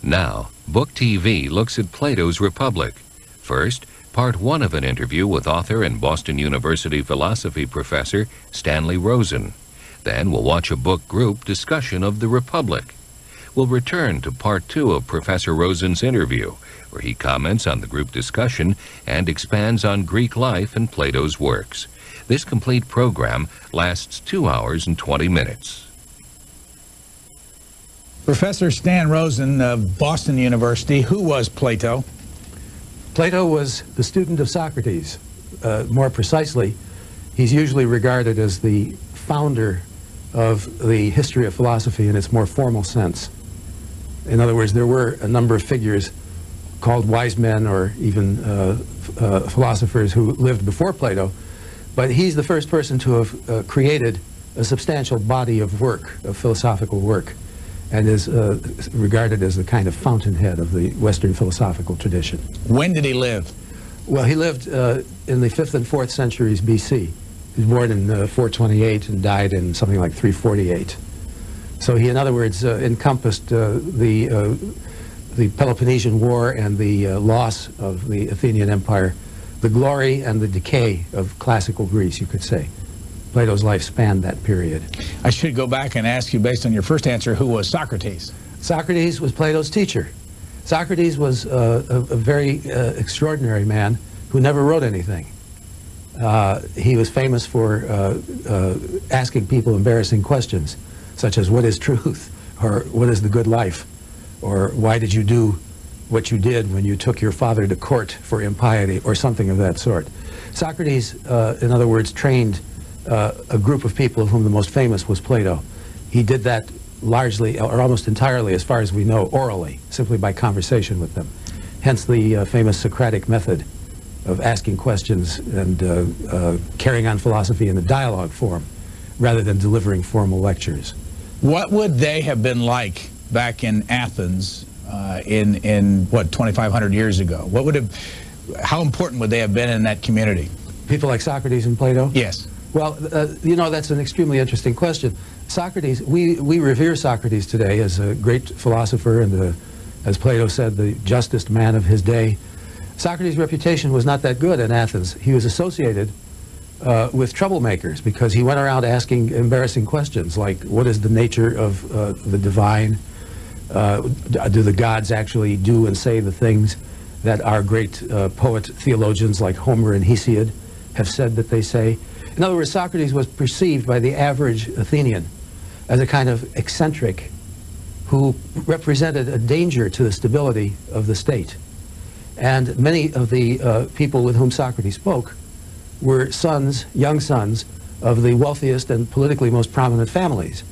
Now, Book TV looks at Plato's Republic. First, part one of an interview with author and Boston University philosophy professor Stanley Rosen. Then we'll watch a book group discussion of the Republic. We'll return to part two of Professor Rosen's interview, where he comments on the group discussion and expands on Greek life and Plato's works. This complete program lasts 2 hours and 20 minutes. Professor Stan Rosen of Boston University, who was Plato? Plato was the student of Socrates. More precisely, he's usually regarded as the founder of the history of philosophy in its more formal sense. In other words, there were a number of figures called wise men or even philosophers who lived before Plato, but he's the first person to have created a substantial body of work, of philosophical work, and is regarded as the kind of fountainhead of the Western philosophical tradition. When did he live? Well, he lived in the 5th and 4th centuries BC. He was born in 428 and died in something like 348. So he, in other words, encompassed the Peloponnesian War and the loss of the Athenian Empire, the glory and the decay of classical Greece, you could say. Plato's life spanned that period. I should go back and ask you, based on your first answer, who was Socrates? Socrates was Plato's teacher. Socrates was a very extraordinary man who never wrote anything. He was famous for asking people embarrassing questions, such as, what is truth? Or what is the good life? Or why did you do what you did when you took your father to court for impiety? Or something of that sort. Socrates, in other words, trained a group of people of whom the most famous was Plato. He did that largely, or almost entirely, as far as we know, orally, simply by conversation with them. Hence the famous Socratic method of asking questions and carrying on philosophy in a dialogue form, rather than delivering formal lectures. What would they have been like back in Athens in what, 2,500 years ago? What would have, how important would they have been in that community? People like Socrates and Plato? Yes. Well, you know, that's an extremely interesting question. Socrates, we revere Socrates today as a great philosopher and, as Plato said, the justest man of his day. Socrates' reputation was not that good in Athens. He was associated with troublemakers because he went around asking embarrassing questions like, what is the nature of the divine? Do the gods actually do and say the things that our great poet theologians like Homer and Hesiod have said that they say? In other words, Socrates was perceived by the average Athenian as a kind of eccentric who represented a danger to the stability of the state. And many of the people with whom Socrates spoke were sons, young sons, of the wealthiest and politically most prominent families.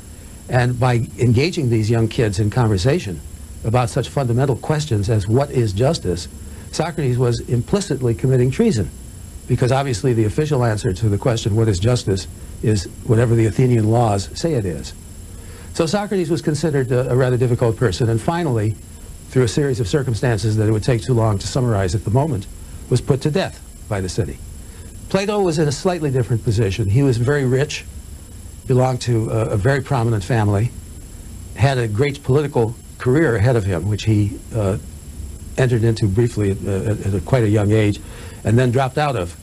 And by engaging these young kids in conversation about such fundamental questions as what is justice, Socrates was implicitly committing treason. Because obviously the official answer to the question, what is justice, is whatever the Athenian laws say it is. So Socrates was considered a rather difficult person, and finally, through a series of circumstances that it would take too long to summarize at the moment, was put to death by the city. Plato was in a slightly different position. He was very rich, belonged to a very prominent family, had a great political career ahead of him, which he entered into briefly at quite a young age, and then dropped out of,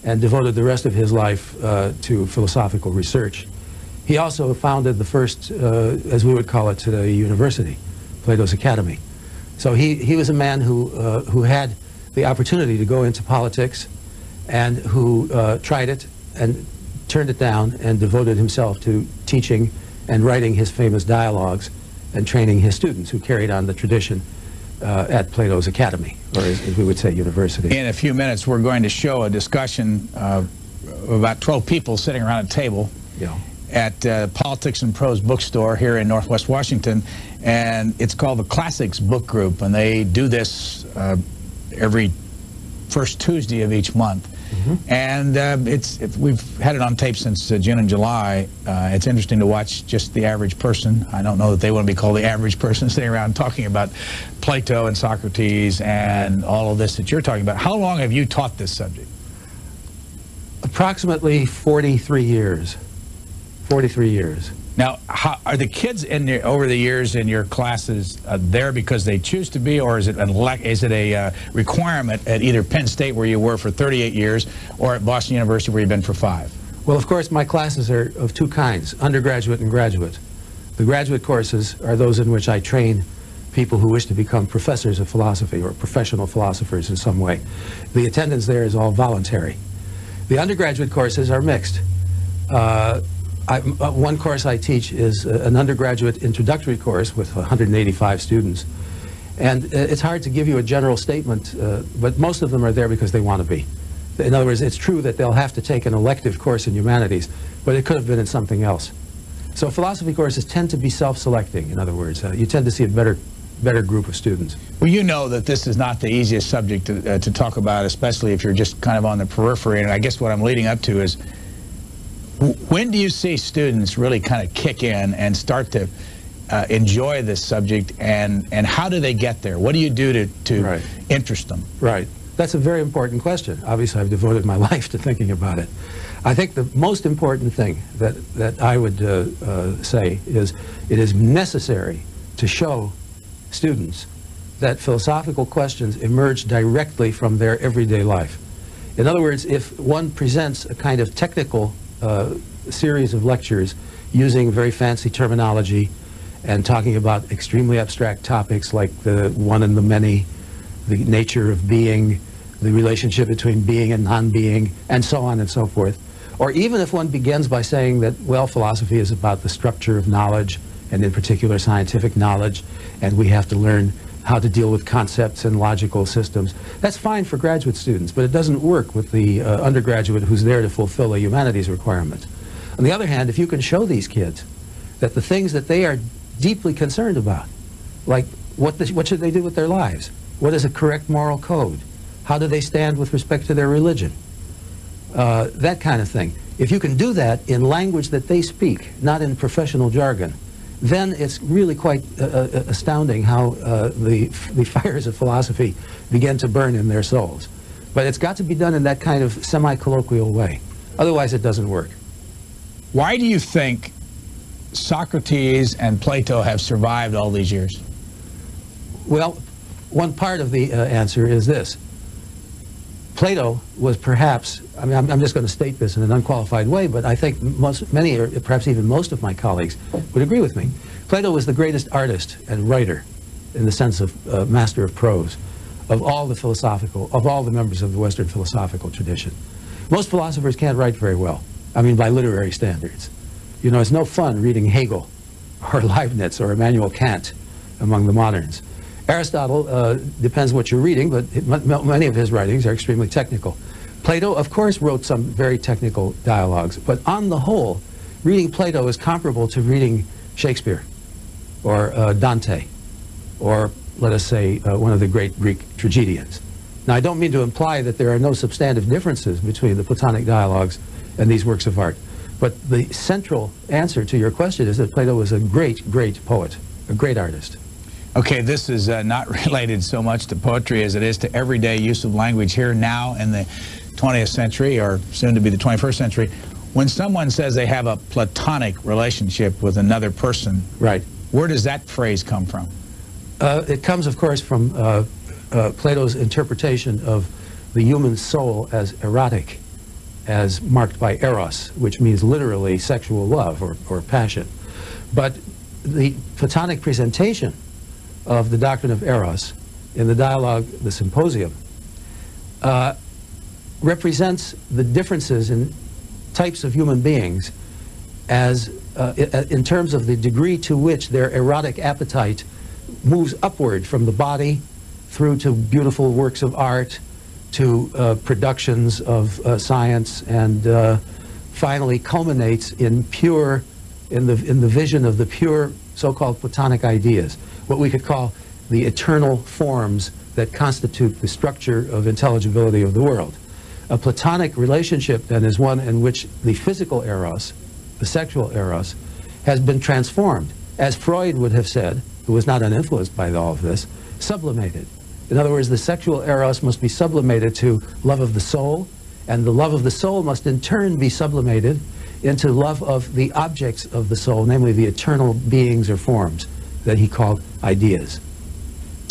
and devoted the rest of his life to philosophical research. He also founded the first, as we would call it today, university, Plato's Academy. So he was a man who had the opportunity to go into politics and who tried it and turned it down and devoted himself to teaching and writing his famous dialogues and training his students who carried on the tradition at Plato's Academy, or as we would say, university. In a few minutes, we're going to show a discussion of about 12 people sitting around a table at Politics and Prose bookstore here in Northwest Washington, and it's called the Classics Book Group, and they do this every first Tuesday of each month. And we've had it on tape since June and July. It's interesting to watch just the average person. I don't know that they want to be called the average person sitting around talking about Plato and Socrates and all of this that you're talking about. How long have you taught this subject? Approximately 43 years. 43 years. Now, are the kids over the years in your classes there because they choose to be, or is it a requirement at either Penn State, where you were for 38 years, or at Boston University, where you've been for 5? Well, of course, my classes are of two kinds, undergraduate and graduate. The graduate courses are those in which I train people who wish to become professors of philosophy or professional philosophers in some way. The attendance there is all voluntary. The undergraduate courses are mixed. One course I teach is an undergraduate introductory course with 185 students. And it's hard to give you a general statement, but most of them are there because they want to be. In other words, it's true that they'll have to take an elective course in humanities, but it could have been in something else. So philosophy courses tend to be self-selecting, in other words. You tend to see a better group of students. Well, you know that this is not the easiest subject to talk about, especially if you're just kind of on the periphery. And I guess what I'm leading up to is, when do you see students really kind of kick in and start to enjoy this subject, and how do they get there? What do you do to Right. interest them? Right. That's a very important question. Obviously, I've devoted my life to thinking about it. I think the most important thing that I would say is it is necessary to show students that philosophical questions emerge directly from their everyday life. In other words, if one presents a kind of technical series of lectures using very fancy terminology and talking about extremely abstract topics like the one and the many, the nature of being, the relationship between being and non-being, and so on and so forth. Or even if one begins by saying that, well, philosophy is about the structure of knowledge, and in particular scientific knowledge, and we have to learn how to deal with concepts and logical systems. That's fine for graduate students, but it doesn't work with the undergraduate who's there to fulfill a humanities requirement. On the other hand, if you can show these kids that the things that they are deeply concerned about, like what should they do with their lives? What is a correct moral code? How do they stand with respect to their religion? That kind of thing. If you can do that in language that they speak, not in professional jargon, then it's really quite astounding how the fires of philosophy begin to burn in their souls. But it's got to be done in that kind of semi-colloquial way. Otherwise, it doesn't work. Why do you think Socrates and Plato have survived all these years? Well, one part of the answer is this. Plato was perhaps, I mean, I'm just going to state this in an unqualified way, but I think many, or perhaps even most of my colleagues would agree with me. Plato was the greatest artist and writer, in the sense of master of prose, of all the members of the Western philosophical tradition. Most philosophers can't write very well, I mean, by literary standards. You know, it's no fun reading Hegel or Leibniz or Immanuel Kant among the moderns. Aristotle, depends what you're reading, but many of his writings are extremely technical. Plato, of course, wrote some very technical dialogues, but on the whole, reading Plato is comparable to reading Shakespeare or Dante, or let us say one of the great Greek tragedians. Now, I don't mean to imply that there are no substantive differences between the Platonic dialogues and these works of art, but the central answer to your question is that Plato was a great, great poet, a great artist. Okay, this is not related so much to poetry as it is to everyday use of language here now in the 20th century, or soon to be the 21st century. When someone says they have a platonic relationship with another person, right, where does that phrase come from? It comes, of course, from Plato's interpretation of the human soul as erotic, as marked by eros, which means literally sexual love or passion. But the Platonic presentation of the doctrine of eros in the dialogue, the Symposium, represents the differences in types of human beings as in terms of the degree to which their erotic appetite moves upward from the body through to beautiful works of art, to productions of science, and finally culminates in the vision of the pure so-called Platonic ideas, what we could call the eternal forms that constitute the structure of intelligibility of the world. A Platonic relationship, then, is one in which the physical eros, the sexual eros, has been transformed, as Freud would have said, who was not uninfluenced by all of this, sublimated. In other words, the sexual eros must be sublimated to love of the soul, and the love of the soul must in turn be sublimated into love of the objects of the soul, namely the eternal beings or forms that he called ideas.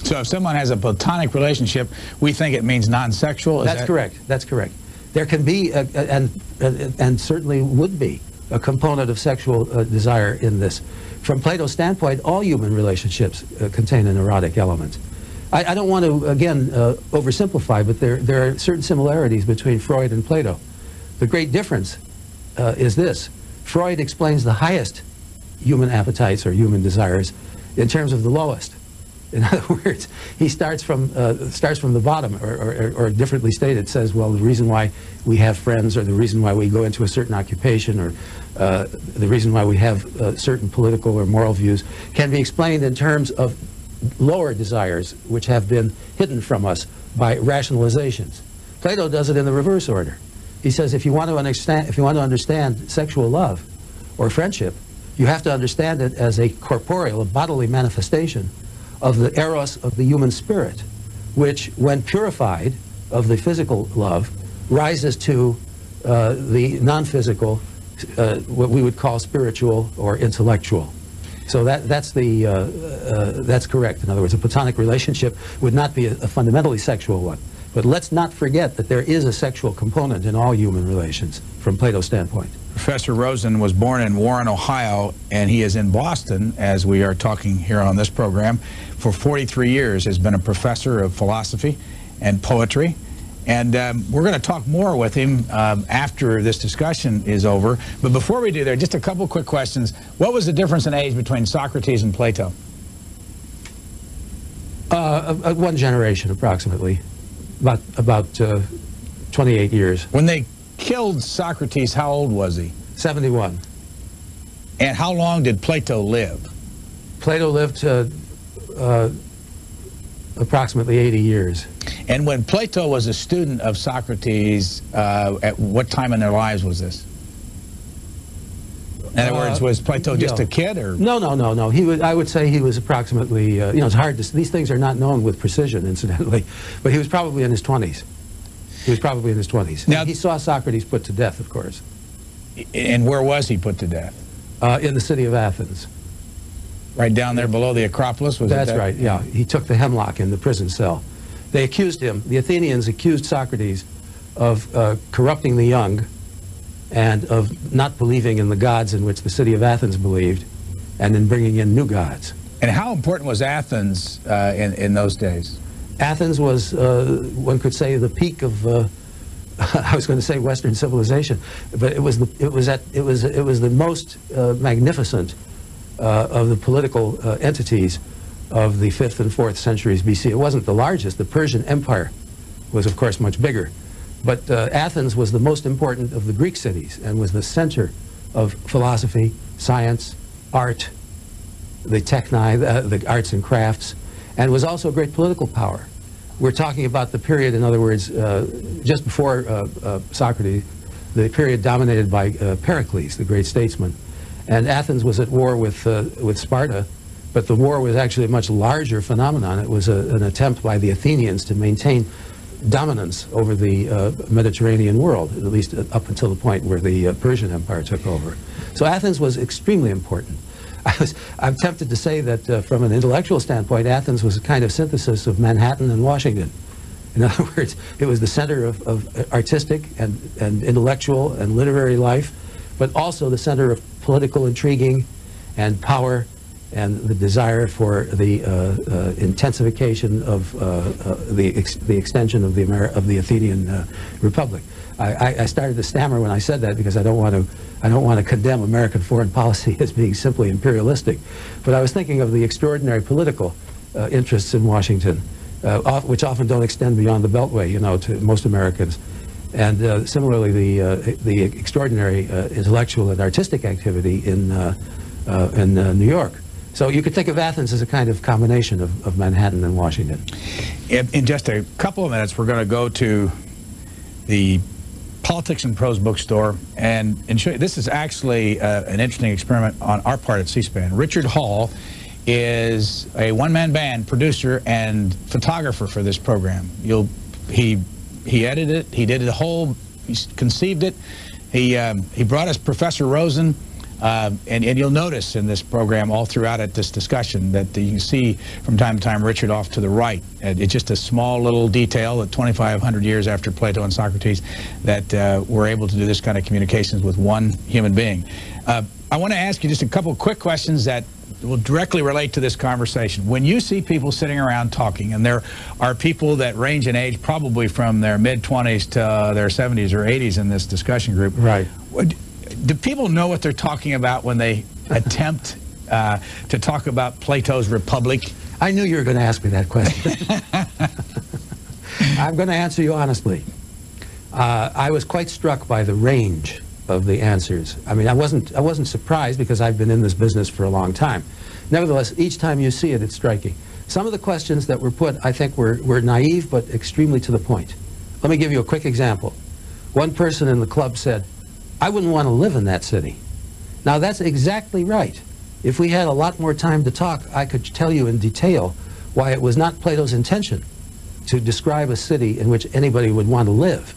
So if someone has a platonic relationship, we think it means non-sexual? That's correct. That's correct. There can be, and certainly would be, a component of sexual desire in this. From Plato's standpoint, all human relationships contain an erotic element. I don't want to, again, oversimplify, but there are certain similarities between Freud and Plato. The great difference is this. Freud explains the highest human appetites or human desires in terms of the lowest. In other words, he starts from the bottom, or differently stated, says, well, the reason why we have friends, or the reason why we go into a certain occupation, or the reason why we have certain political or moral views, can be explained in terms of lower desires, which have been hidden from us by rationalizations. Plato does it in the reverse order. He says, if you want to understand sexual love or friendship, you have to understand it as a corporeal, a bodily manifestation of the eros of the human spirit, which, when purified of the physical love, rises to the non-physical, what we would call spiritual or intellectual. So that's correct. In other words, a platonic relationship would not be a fundamentally sexual one. But let's not forget that there is a sexual component in all human relations, from Plato's standpoint. Professor Rosen was born in Warren, Ohio, and he is in Boston, as we are talking here on this program. For 43 years has been a professor of philosophy and poetry. And we're going to talk more with him after this discussion is over. But before we do that, just a couple quick questions. What was the difference in age between Socrates and Plato? 1 generation, approximately. About 28 years. When they killed Socrates, how old was he? 71. And how long did Plato live? Plato lived approximately 80 years. And when Plato was a student of Socrates, at what time in their lives was this? In other words, was Plato just a kid, or? No. I would say he was approximately, it's hard to, these things are not known with precision, incidentally, but he was probably in his 20s. He was probably in his 20s. Now, he saw Socrates put to death, of course. And where was he put to death? In the city of Athens. Right down there below the Acropolis? Was That's right, yeah. He took the hemlock in the prison cell. They accused him, the Athenians accused Socrates of corrupting the young, and of not believing in the gods in which the city of Athens believed, and in bringing in new gods. And how important was Athens in those days? Athens was, one could say, the peak of, I was going to say Western civilization, but it was the most magnificent of the political entities of the 5th and 4th centuries BC. It wasn't the largest. The Persian Empire was, of course, much bigger. But Athens was the most important of the Greek cities, and was the center of philosophy, science, art, the techni, the arts and crafts, and was also a great political power. We're talking about the period, in other words, just before Socrates, the period dominated by Pericles, the great statesman. And Athens was at war with Sparta, but the war was actually a much larger phenomenon. It was an attempt by the Athenians to maintain dominance over the Mediterranean world, at least up until the point where the Persian Empire took over. So Athens was extremely important. I'm tempted to say that from an intellectual standpoint, Athens was a kind of synthesis of Manhattan and Washington. In other words, it was the center of artistic and intellectual and literary life, but also the center of political intriguing and power, and the desire for the intensification of the extension of the Athenian Republic. I started to stammer when I said that, because I don't want to condemn American foreign policy as being simply imperialistic, but I was thinking of the extraordinary political interests in Washington, which often don't extend beyond the Beltway, to most Americans. And similarly, the extraordinary intellectual and artistic activity in New York. So you could think of Athens as a kind of combination of Manhattan and Washington. In just a couple of minutes, we're going to go to the Politics and Prose bookstore and show you. This is actually an interesting experiment on our part at C-SPAN. Richard Hall is a one-man band producer and photographer for this program. He edited it, he did it whole, he conceived it, He brought us Professor Rosen, and you'll notice in this program all throughout it, this discussion, that you can see from time to time Richard off to the right. It's just a small little detail that 2,500 years after Plato and Socrates that we're able to do this kind of communications with one human being. I want to ask you just a couple quick questions that will directly relate to this conversation. When you see people sitting around talking, and there are people that range in age probably from their mid-20s to their 70s or 80s in this discussion group, right? Do people know what they're talking about when they attempt to talk about Plato's Republic? I knew you were going to ask me that question. I'm going to answer you honestly. I was quite struck by the range of the answers. I mean, I wasn't surprised because I've been in this business for a long time. Nevertheless, each time you see it, it's striking. Some of the questions that were put, I think, were naive but extremely to the point. Let me give you a quick example. One person in the club said, "I wouldn't want to live in that city." Now, that's exactly right. If we had a lot more time to talk, I could tell you in detail why it was not Plato's intention to describe a city in which anybody would want to live.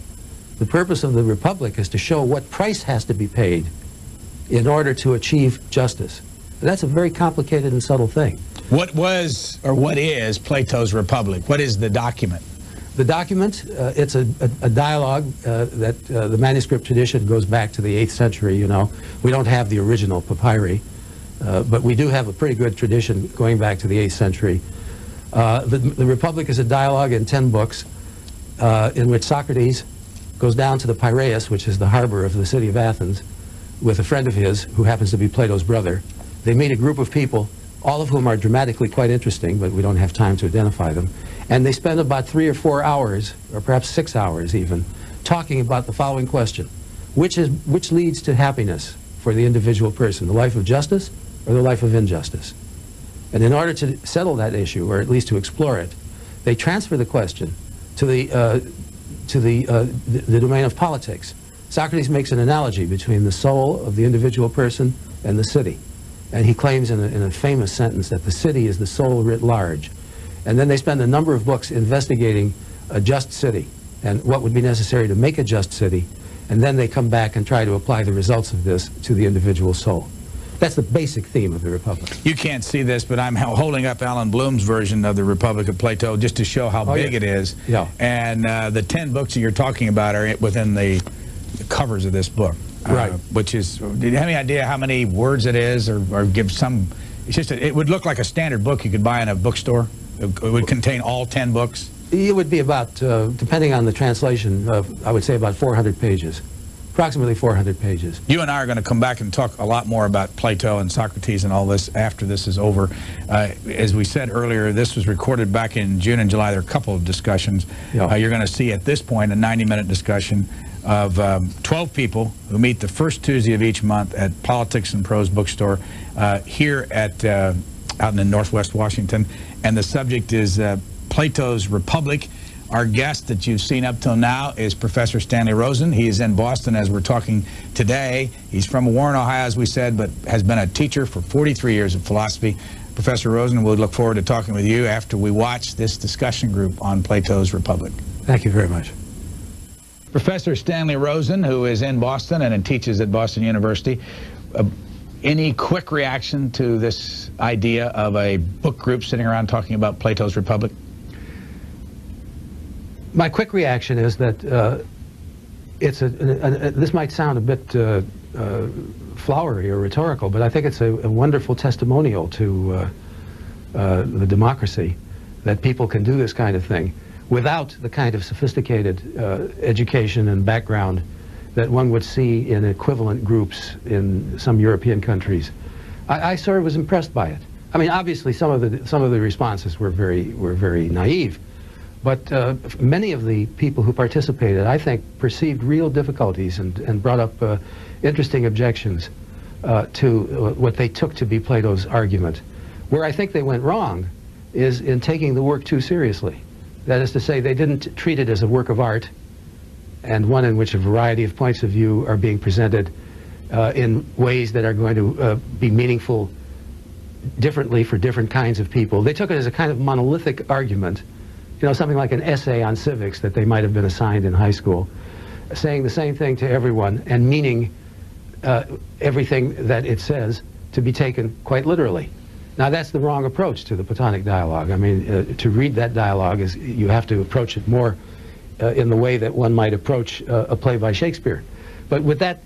The purpose of the Republic is to show what price has to be paid in order to achieve justice. And that's a very complicated and subtle thing. What was, or what is, Plato's Republic? What is the document? The document, it's a dialogue that the manuscript tradition goes back to the 8th century, you know. We don't have the original papyri, but we do have a pretty good tradition going back to the 8th century. The Republic is a dialogue in 10 books in which Socrates goes down to the Piraeus, which is the harbor of the city of Athens, with a friend of his who happens to be Plato's brother. They meet a group of people, all of whom are dramatically quite interesting, but we don't have time to identify them. And they spend about 3 or 4 hours, or perhaps 6 hours even, talking about the following question: which leads to happiness for the individual person, the life of justice or the life of injustice? And in order to settle that issue, or at least to explore it, they transfer the question to the domain of politics. Socrates makes an analogy between the soul of the individual person and the city. And he claims in a famous sentence that the city is the soul writ large. And then they spend a number of books investigating a just city and what would be necessary to make a just city. And then they come back and try to apply the results of this to the individual soul. That's the basic theme of the Republic. You can't see this, but I'm holding up Alan Bloom's version of the Republic of Plato just to show how big it is. Yeah. And the 10 books that you're talking about are within the covers of this book. Right. Which is, do you have any idea how many words it is, or give some? It's just, it would look like a standard book you could buy in a bookstore. It would contain all 10 books. It would be about, depending on the translation, I would say about 400 pages. Approximately 400 pages. You and I are going to come back and talk a lot more about Plato and Socrates and all this after this is over. As we said earlier, this was recorded back in June and July. There are a couple of discussions. Yeah. You're going to see at this point a 90-minute discussion of 12 people who meet the first Tuesday of each month at Politics and Prose Bookstore here at out in Northwest Washington. And the subject is Plato's Republic. Our guest that you've seen up till now is Professor Stanley Rosen. He is in Boston as we're talking today. He's from Warren, Ohio, as we said, but has been a teacher for 43 years of philosophy. Professor Rosen, we'll look forward to talking with you after we watch this discussion group on Plato's Republic. Thank you very much. Professor Stanley Rosen, who is in Boston and teaches at Boston University. Any quick reaction to this idea of a book group sitting around talking about Plato's Republic? My quick reaction is that this might sound a bit flowery or rhetorical, but I think it's a wonderful testimonial to the democracy that people can do this kind of thing without the kind of sophisticated education and background that one would see in equivalent groups in some European countries. I sort of was impressed by it. I mean, obviously some of the responses were very naive. But many of the people who participated, I think, perceived real difficulties and brought up interesting objections to what they took to be Plato's argument. Where I think they went wrong is in taking the work too seriously. That is to say, they didn't treat it as a work of art, and one in which a variety of points of view are being presented in ways that are going to be meaningful differently for different kinds of people. They took it as a kind of monolithic argument, you know, something like an essay on civics that they might have been assigned in high school. saying the same thing to everyone and meaning everything that it says to be taken quite literally. Now, that's the wrong approach to the Platonic dialogue. I mean, to read that dialogue, is you have to approach it more in the way that one might approach a play by Shakespeare. But with that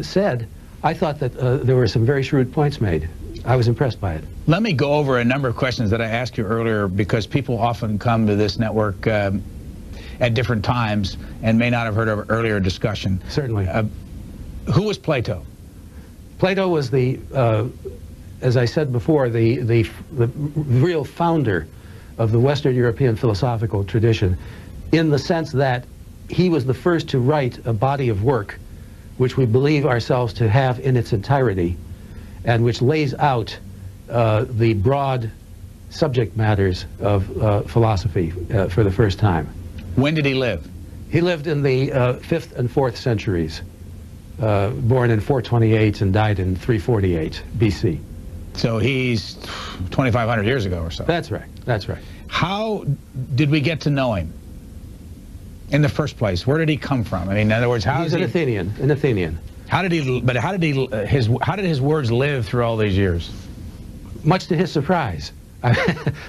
said, I thought that there were some very shrewd points made. I was impressed by it. Let me go over a number of questions that I asked you earlier, because people often come to this network at different times and may not have heard of earlier discussion. Certainly. Who was Plato? Plato was the, as I said before, the real founder of the Western European philosophical tradition, in the sense that he was the first to write a body of work which we believe ourselves to have in its entirety, and which lays out the broad subject matters of philosophy for the first time. When did he live? He lived in the 5th and 4th centuries, born in 428 and died in 348 BC. So he's 2,500 years ago or so. That's right, that's right. How did we get to know him in the first place? Where did he come from? I mean, in other words, He's an Athenian, an Athenian. How did his words live through all these years? Much to his surprise.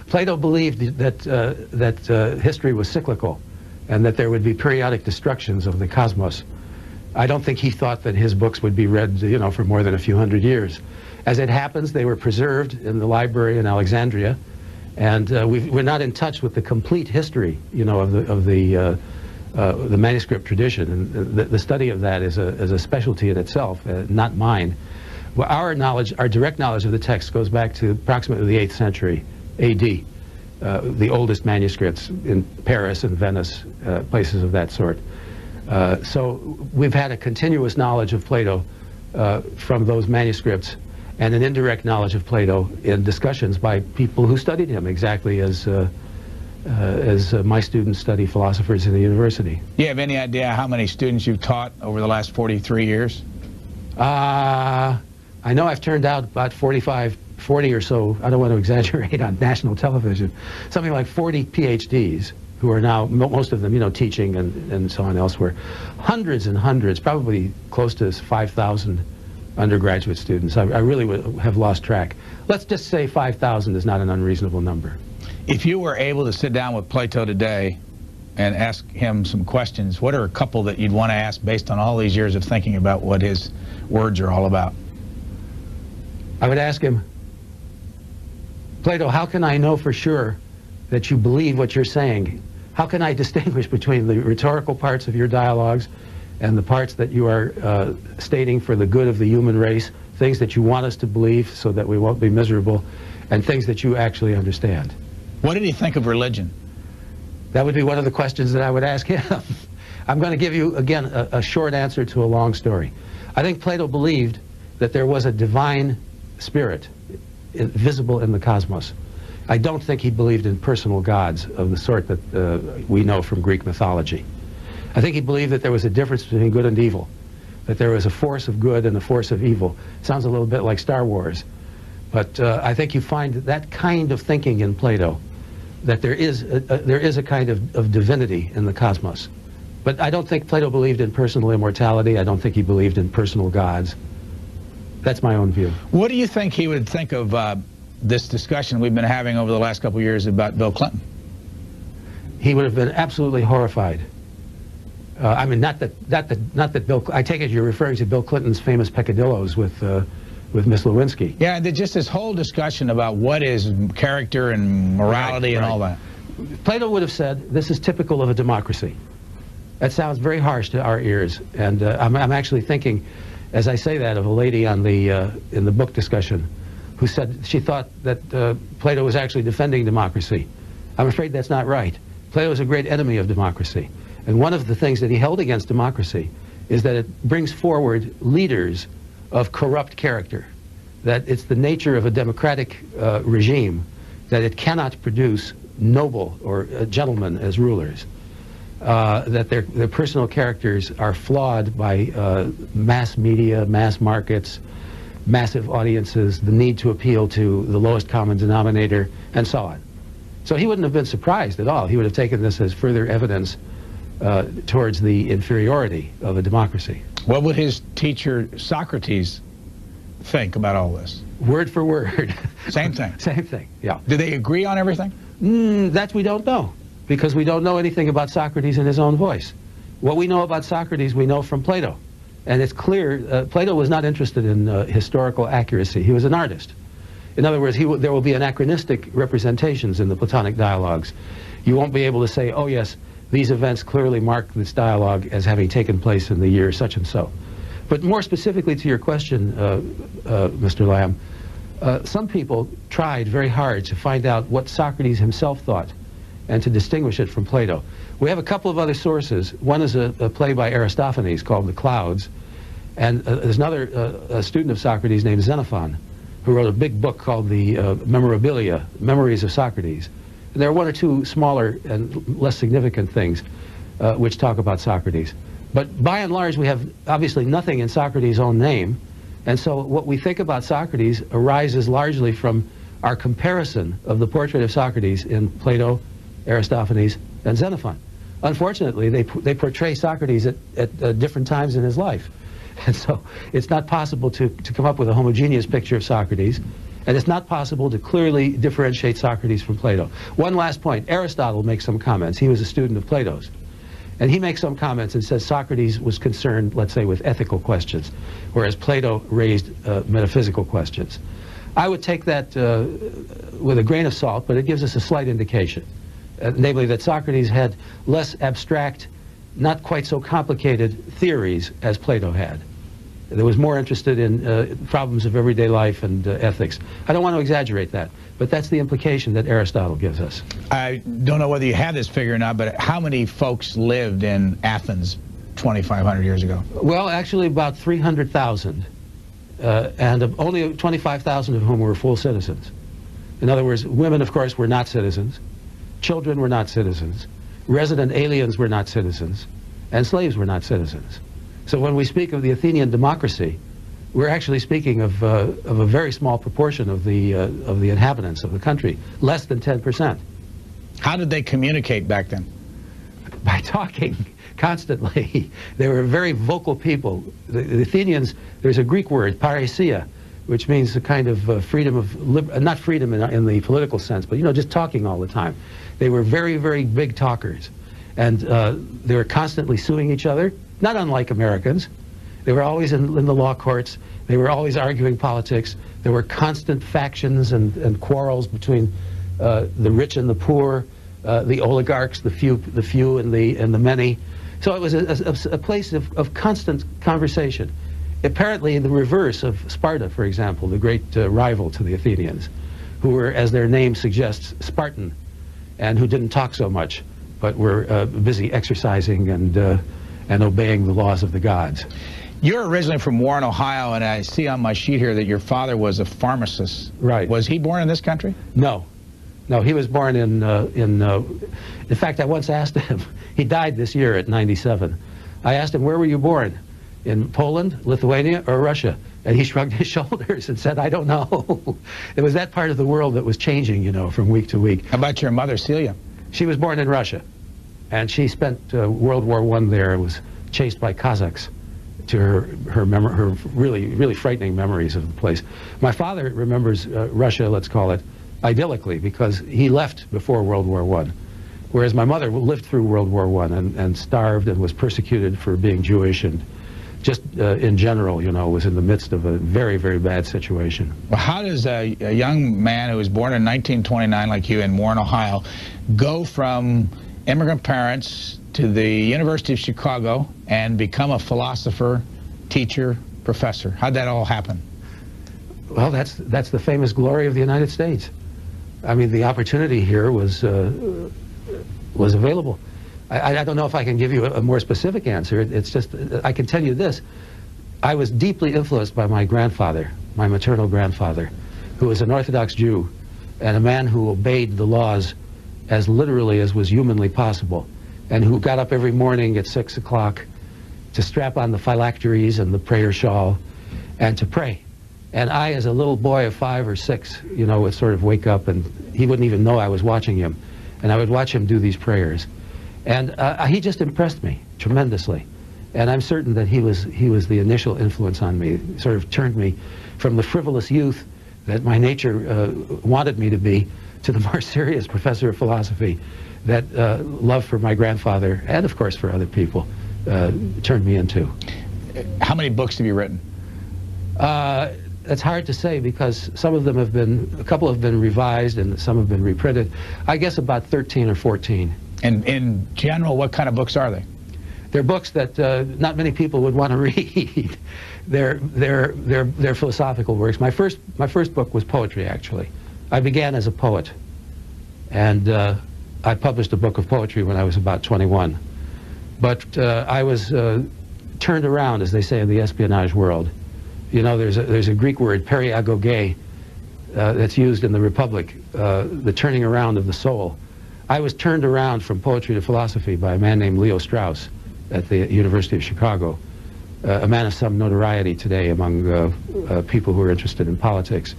Plato believed that history was cyclical, and that there would be periodic destructions of the cosmos. I don't think he thought that his books would be read, you know, for more than a few hundred years. As it happens, they were preserved in the library in Alexandria, and we're not in touch with the complete history, you know, of the manuscript tradition, and the study of that is a specialty in itself, not mine. Well, our knowledge, our direct knowledge of the text goes back to approximately the 8th century A.D., the oldest manuscripts in Paris and Venice, places of that sort. So we've had a continuous knowledge of Plato from those manuscripts, and an indirect knowledge of Plato in discussions by people who studied him, exactly as my students study philosophers in the university. Do you have any idea how many students you've taught over the last 43 years? I know I've turned out about 40 or so, I don't want to exaggerate on national television, something like 40 PhDs who are now, most of them, you know, teaching and so on elsewhere. Hundreds and hundreds, probably close to 5,000 undergraduate students. I really have lost track. Let's just say 5,000 is not an unreasonable number. If you were able to sit down with Plato today and ask him some questions, what are a couple that you'd want to ask based on all these years of thinking about what his words are all about? I would ask him, Plato, how can I know for sure that you believe what you're saying? How can I distinguish between the rhetorical parts of your dialogues and the parts that you are stating for the good of the human race, things that you want us to believe so that we won't be miserable, and things that you actually understand? What did he think of religion? That would be one of the questions that I would ask him. I'm going to give you, again, a short answer to a long story. I think Plato believed that there was a divine spirit visible in the cosmos. I don't think he believed in personal gods of the sort that we know from Greek mythology. I think he believed that there was a difference between good and evil, that there was a force of good and a force of evil. Sounds a little bit like Star Wars, but I think you find that kind of thinking in Plato, that there is a kind of divinity in the cosmos. But I don't think Plato believed in personal immortality. I don't think he believed in personal gods. That's my own view. What do you think he would think of this discussion we've been having over the last couple of years about Bill Clinton? He would have been absolutely horrified. I mean, not that Bill. I take it you're referring to Bill Clinton's famous peccadillos with Miss Lewinsky. Yeah, just this whole discussion about what is character and morality and all that. Plato would have said, this is typical of a democracy. That sounds very harsh to our ears, and I'm actually thinking, as I say that, of a lady on the in the book discussion who said she thought that Plato was actually defending democracy. I'm afraid that's not right. Plato is a great enemy of democracy, and one of the things that he held against democracy is that it brings forward leaders of corrupt character, that it's the nature of a democratic regime that it cannot produce noble or gentlemen as rulers, that their personal characters are flawed by mass media, mass markets, massive audiences, the need to appeal to the lowest common denominator, and so on. So he wouldn't have been surprised at all. He would have taken this as further evidence towards the inferiority of a democracy. What would his teacher Socrates think about all this? Word for word. Same thing. Same thing, yeah. Do they agree on everything? That we don't know, because we don't know anything about Socrates in his own voice. What we know about Socrates, we know from Plato. And it's clear, Plato was not interested in historical accuracy. He was an artist. In other words, there will be anachronistic representations in the Platonic dialogues. You won't be able to say, oh yes, these events clearly mark this dialogue as having taken place in the year such and so. But more specifically to your question, Mr. Lamb, some people tried very hard to find out what Socrates himself thought and to distinguish it from Plato. We have a couple of other sources. One is a play by Aristophanes called The Clouds, and there's another a student of Socrates named Xenophon, who wrote a big book called the Memorabilia, Memories of Socrates. And there are one or two smaller and less significant things which talk about Socrates. But by and large, we have obviously nothing in Socrates' own name, and so what we think about Socrates arises largely from our comparison of the portrait of Socrates in Plato, Aristophanes, and Xenophon. Unfortunately, they portray Socrates at different times in his life. And so it's not possible to come up with a homogeneous picture of Socrates, and it's not possible to clearly differentiate Socrates from Plato. One last point, Aristotle makes some comments. He was a student of Plato's. And he makes some comments and says Socrates was concerned, let's say, with ethical questions, whereas Plato raised metaphysical questions. I would take that with a grain of salt, but it gives us a slight indication. Namely that Socrates had less abstract, not quite so complicated theories as Plato had. That was more interested in problems of everyday life and ethics. I don't want to exaggerate that, but that's the implication that Aristotle gives us. I don't know whether you have this figure or not, but how many folks lived in Athens 2,500 years ago? Well, actually about 300,000, and only 25,000 of whom were full citizens. In other words, women, of course, were not citizens. Children were not citizens. Resident aliens were not citizens. And slaves were not citizens. So when we speak of the Athenian democracy, we're actually speaking of a very small proportion of the inhabitants of the country, less than 10%. How did they communicate back then? By talking constantly. They were very vocal people. The Athenians, there's a Greek word, parousia, which means a kind of freedom of, not freedom in the political sense, but, you know, just talking all the time. They were very, very big talkers. And they were constantly suing each other, not unlike Americans. They were always in the law courts. They were always arguing politics. There were constant factions and quarrels between the rich and the poor, the oligarchs, the few and the many. So it was a place of constant conversation. Apparently the reverse of Sparta, for example, the great rival to the Athenians, who were, as their name suggests, Spartan, and who didn't talk so much, but were busy exercising and obeying the laws of the gods. You're originally from Warren, Ohio, and I see on my sheet here that your father was a pharmacist. Right. Was he born in this country? No. No, he was born in fact, I once asked him, he died this year at 97. I asked him, where were you born? In Poland, Lithuania, or Russia? And he shrugged his shoulders and said, I don't know. It was that part of the world that was changing, you know, from week to week. How about your mother, Celia? She was born in Russia, and she spent World War I there, was chased by Cossacks, to her really, really frightening memories of the place. My father remembers Russia, let's call it, idyllically, because he left before World War I, whereas my mother lived through World War I and starved and was persecuted for being Jewish, and just in general, you know, was in the midst of a very, very bad situation. Well, how does a young man who was born in 1929 like you in Warren, Ohio, go from immigrant parents to the University of Chicago and become a philosopher, teacher, professor? How'd that all happen? Well, that's the famous glory of the United States. I mean, the opportunity here was available. I don't know if I can give you a more specific answer. It's just, I can tell you this. I was deeply influenced by my grandfather, my maternal grandfather, who was an Orthodox Jew and a man who obeyed the laws as literally as was humanly possible, and who got up every morning at 6 o'clock to strap on the phylacteries and the prayer shawl and to pray. And I, as a little boy of 5 or 6, you know, would sort of wake up, and he wouldn't even know I was watching him. And I would watch him do these prayers. And he just impressed me tremendously. And I'm certain that he was the initial influence on me, sort of turned me from the frivolous youth that my nature wanted me to be to the more serious professor of philosophy that love for my grandfather and, of course, for other people turned me into. How many books have you written? It's hard to say because some of them have been, a couple have been revised and some have been reprinted. I guess about 13 or 14. And in general, what kind of books are they? They're books that not many people would want to read. They're philosophical works. My first book was poetry, actually. I began as a poet, and I published a book of poetry when I was about 21. But I was turned around, as they say in the espionage world. You know, there's a Greek word, periagoge, that's used in the Republic, the turning around of the soul. I was turned around from poetry to philosophy by a man named Leo Strauss at the University of Chicago, a man of some notoriety today among people who are interested in politics.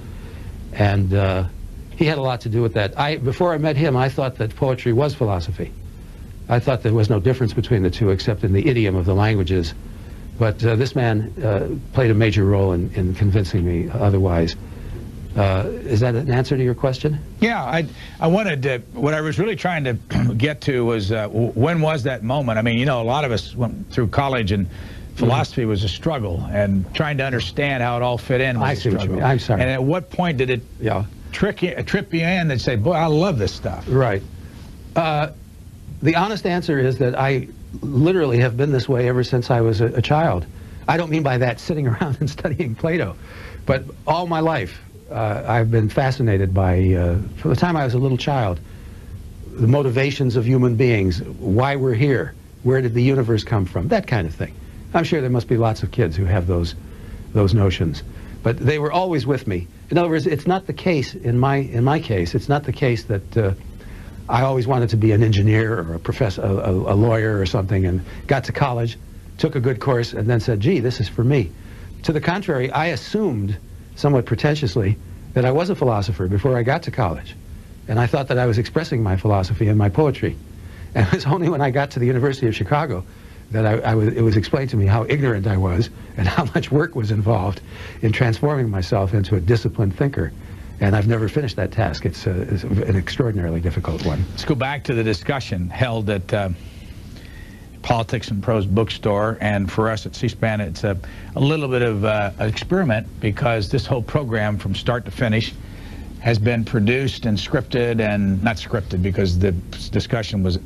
And he had a lot to do with that. Before I met him, I thought that poetry was philosophy. I thought there was no difference between the two except in the idiom of the languages. But this man played a major role in convincing me otherwise. Is that an answer to your question? Yeah, I wanted to, what I was really trying to get to was when was that moment? I mean, you know, a lot of us went through college and philosophy was a struggle, and trying to understand how it all fit in was a struggle. What you mean. I'm sorry. And at what point did it trip you in and say, boy, I love this stuff? Right. The honest answer is that I literally have been this way ever since I was a child. I don't mean by that sitting around and studying Plato, but all my life I've been fascinated by, from the time I was a little child, the motivations of human beings, why we're here, where did the universe come from, that kind of thing. I'm sure there must be lots of kids who have those notions, but they were always with me. In other words, it's not the case in my case. It's not the case that I always wanted to be an engineer or a professor, a lawyer or something, and got to college, took a good course, and then said, gee, this is for me. To the contrary, I assumed, somewhat pretentiously, that I was a philosopher before I got to college. And I thought that I was expressing my philosophy in my poetry. And it was only when I got to the University of Chicago that it was explained to me how ignorant I was and how much work was involved in transforming myself into a disciplined thinker. And I've never finished that task. It's an extraordinarily difficult one. Let's go back to the discussion held at Politics and Prose bookstore, and for us at C-SPAN, it's a little bit of an experiment, because this whole program from start to finish has been produced and scripted, and not scripted because the discussion was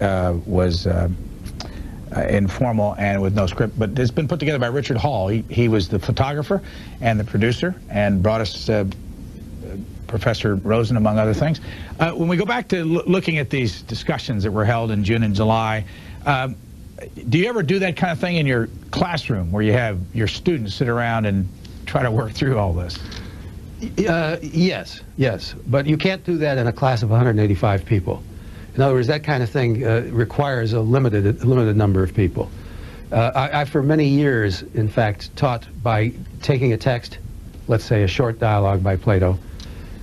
informal and with no script, but it's been put together by Richard Hall. He was the photographer and the producer and brought us Professor Rosen, among other things. When we go back to looking at these discussions that were held in June and July, do you ever do that kind of thing in your classroom where you have your students sit around and try to work through all this? Yes, but you can't do that in a class of 185 people. In other words, that kind of thing requires a limited number of people. I, for many years, in fact, taught by taking a text, let's say a short dialogue by Plato,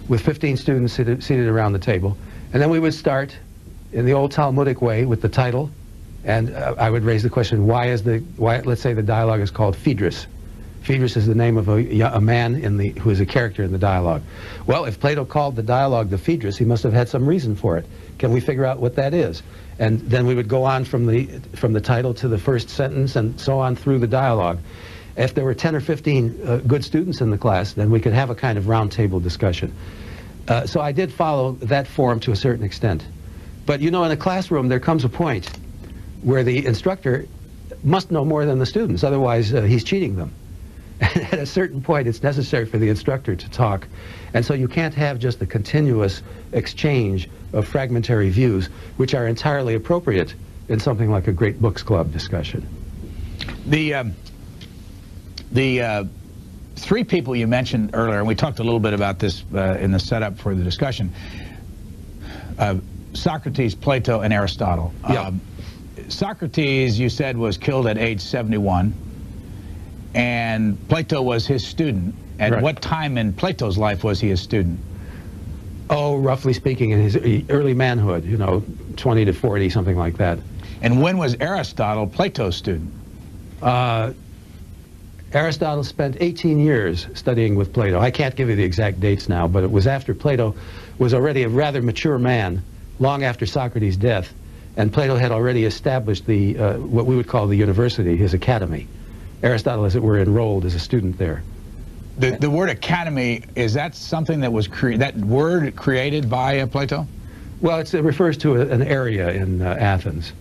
with 15 students seated around the table, and then we would start in the old Talmudic way with the title, and I would raise the question, why, let's say the dialogue is called Phaedrus. Phaedrus is the name of a man who is a character in the dialogue. Well, if Plato called the dialogue the Phaedrus, he must have had some reason for it. Can we figure out what that is? And then we would go on from the title to the first sentence and so on through the dialogue. If there were 10 or 15 good students in the class, then we could have a kind of round table discussion. So I did follow that form to a certain extent. But you know, in a classroom, there comes a point where the instructor must know more than the students, otherwise he's cheating them. And at a certain point, it's necessary for the instructor to talk. And so you can't have just a continuous exchange of fragmentary views, which are entirely appropriate in something like a great books club discussion. The three people you mentioned earlier, and we talked a little bit about this in the setup for the discussion, Socrates, Plato, and Aristotle. Yeah. Socrates, you said, was killed at age 71, and Plato was his student. At Right. what time in Plato's life was he a student? Oh, roughly speaking, in his early manhood, you know, 20 to 40, something like that. And when was Aristotle Plato's student? Aristotle spent 18 years studying with Plato. I can't give you the exact dates now, but it was after Plato was already a rather mature man, long after Socrates' death, and Plato had already established the what we would call the university, his academy. Aristotle, as it were, enrolled as a student there. The word academy, is that something that was created by Plato? Well, it refers to an area in Athens.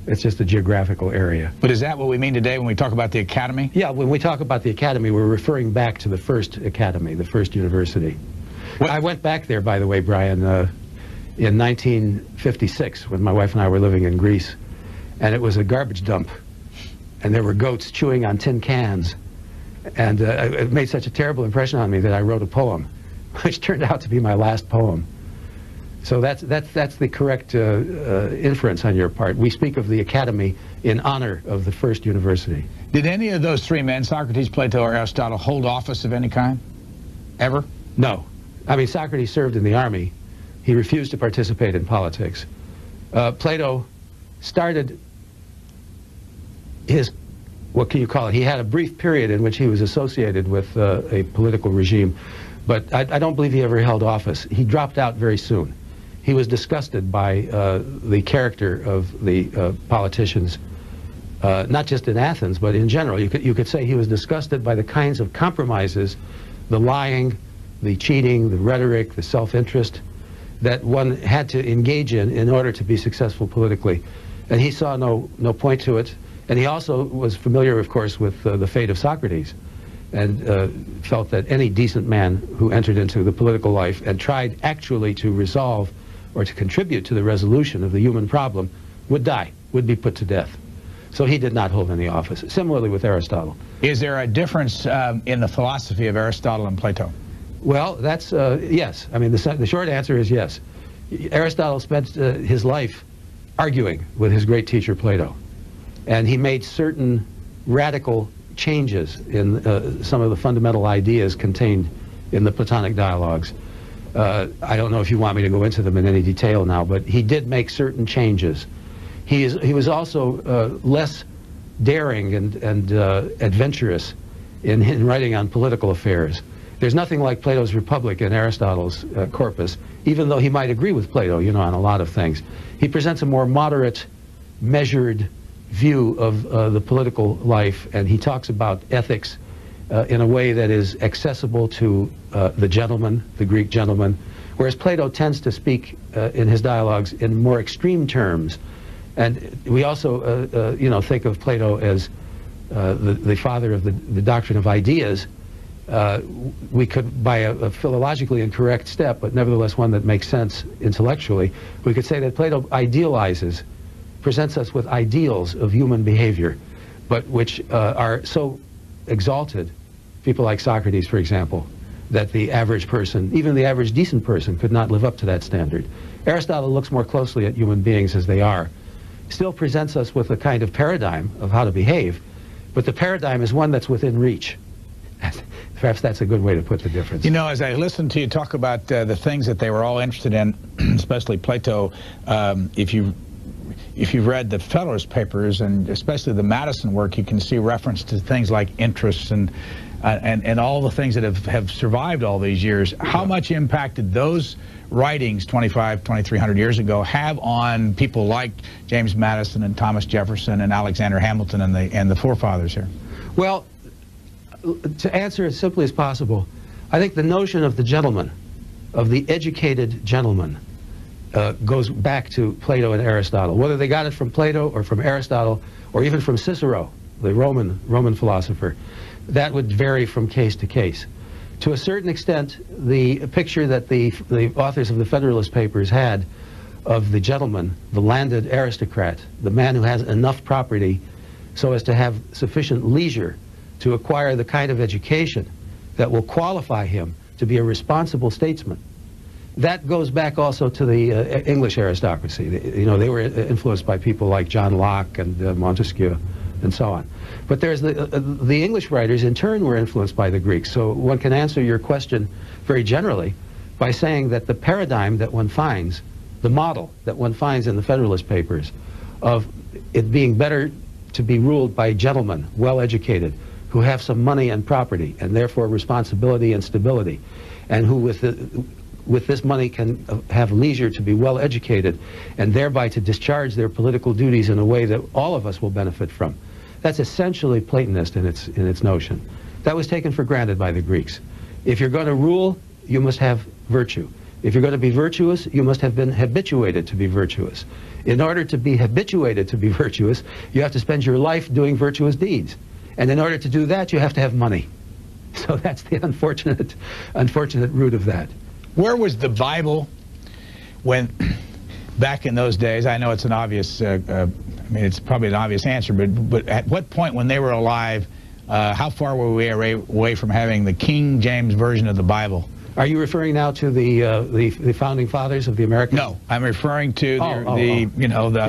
It's just a geographical area. But is that what we mean today when we talk about the academy? Yeah, when we talk about the academy, we're referring back to the first academy, the first university. I went back there, by the way, Brian, in 1956 when my wife and I were living in Greece, and it was a garbage dump, and there were goats chewing on tin cans, and it made such a terrible impression on me that I wrote a poem, which turned out to be my last poem. So that's the correct inference on your part. We speak of the academy in honor of the first university. Did any of those three men, Socrates, Plato, or Aristotle, hold office of any kind? Ever? No. I mean, Socrates served in the army. He refused to participate in politics. Plato started his, what can you call it? He had a brief period in which he was associated with a political regime, but I don't believe he ever held office. He dropped out very soon. He was disgusted by the character of the politicians, not just in Athens, but in general. You could say he was disgusted by the kinds of compromises, the lying, the cheating, the rhetoric, the self-interest that one had to engage in order to be successful politically. And he saw no point to it. And he also was familiar, of course, with the fate of Socrates, and felt that any decent man who entered into the political life and tried actually to resolve or to contribute to the resolution of the human problem would die, would be put to death. So he did not hold any office. Similarly with Aristotle. Is there a difference in the philosophy of Aristotle and Plato? Well, that's yes. I mean, the short answer is yes. Aristotle spent his life arguing with his great teacher Plato, and he made certain radical changes in some of the fundamental ideas contained in the Platonic dialogues. I don't know if you want me to go into them in any detail now, but he did make certain changes. He was also less daring and adventurous in writing on political affairs. There's nothing like Plato's Republic and Aristotle's corpus, even though he might agree with Plato, you know, on a lot of things. He presents a more moderate, measured view of the political life, and he talks about ethics in a way that is accessible to the gentleman, the Greek gentleman, whereas Plato tends to speak in his dialogues in more extreme terms. And we also, you know, think of Plato as the father of the doctrine of ideas. We could, by a philologically incorrect step, but nevertheless one that makes sense intellectually, we could say that Plato idealizes, presents us with ideals of human behavior, but which are so exalted, people like Socrates, for example, that the average person, even the average decent person, could not live up to that standard. Aristotle looks more closely at human beings as they are, still presents us with a kind of paradigm of how to behave, but the paradigm is one that's within reach. Perhaps that's a good way to put the difference. You know, as I listened to you talk about the things that they were all interested in, especially Plato, if you've read the Federalist Papers, and especially the Madison work, you can see reference to things like interests and all the things that have survived all these years. How much impact did those writings 2,300 years ago have on people like James Madison and Thomas Jefferson and Alexander Hamilton and the forefathers here? Well, to answer as simply as possible, I think the notion of the gentleman, of the educated gentleman, goes back to Plato and Aristotle. Whether they got it from Plato or from Aristotle or even from Cicero, the Roman philosopher, that would vary from case to case. To a certain extent, the picture that the authors of the Federalist Papers had of the gentleman, the landed aristocrat, the man who has enough property so as to have sufficient leisure to acquire the kind of education that will qualify him to be a responsible statesman. That goes back also to the English aristocracy. You know, they were influenced by people like John Locke and Montesquieu and so on. But there's the English writers in turn were influenced by the Greeks. So one can answer your question very generally by saying that the paradigm that one finds, the model that one finds in the Federalist Papers of it being better to be ruled by gentlemen, well-educated, who have some money and property, and therefore responsibility and stability, and who with this money can have leisure to be well-educated, and thereby to discharge their political duties in a way that all of us will benefit from. That's essentially Platonist in its notion. That was taken for granted by the Greeks. If you're going to rule, you must have virtue. If you're going to be virtuous, you must have been habituated to be virtuous. In order to be habituated to be virtuous, you have to spend your life doing virtuous deeds. And in order to do that, you have to have money. So that's the unfortunate root of that. Where was the Bible when, back in those days, I know it's an obvious, I mean, it's probably an obvious answer, but at what point when they were alive, how far were we away from having the King James Version of the Bible? Are you referring now to the founding fathers of the American? No, I'm referring to you know, the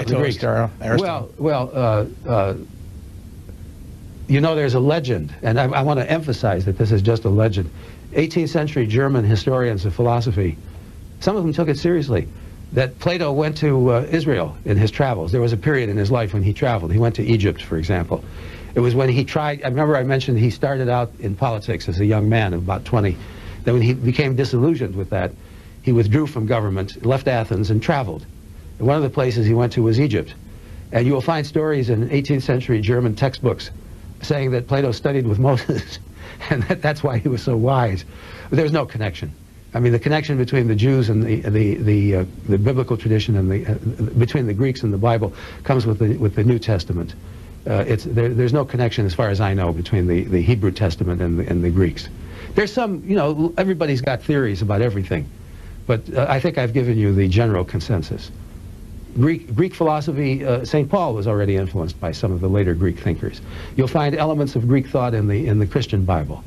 Plato, Aristotle. Well, you know, there's a legend, and I want to emphasize that this is just a legend. 18th century German historians of philosophy, some of them took it seriously, that Plato went to Israel in his travels. There was a period in his life when he traveled. He went to Egypt, for example. It was when he tried, I remember I mentioned he started out in politics as a young man of about 20. Then when he became disillusioned with that, he withdrew from government, left Athens, and traveled. And one of the places he went to was Egypt. And you will find stories in 18th century German textbooks saying that Plato studied with Moses, and that's why he was so wise. But there's no connection. I mean, the connection between the Jews and the biblical tradition and between the Greeks and the Bible comes with the New Testament. There's no connection, as far as I know, between the Hebrew Testament and the Greeks. There's some, you know, everybody's got theories about everything, but I think I've given you the general consensus. Greek philosophy, St. Paul was already influenced by some of the later Greek thinkers. You'll find elements of Greek thought in the Christian Bible,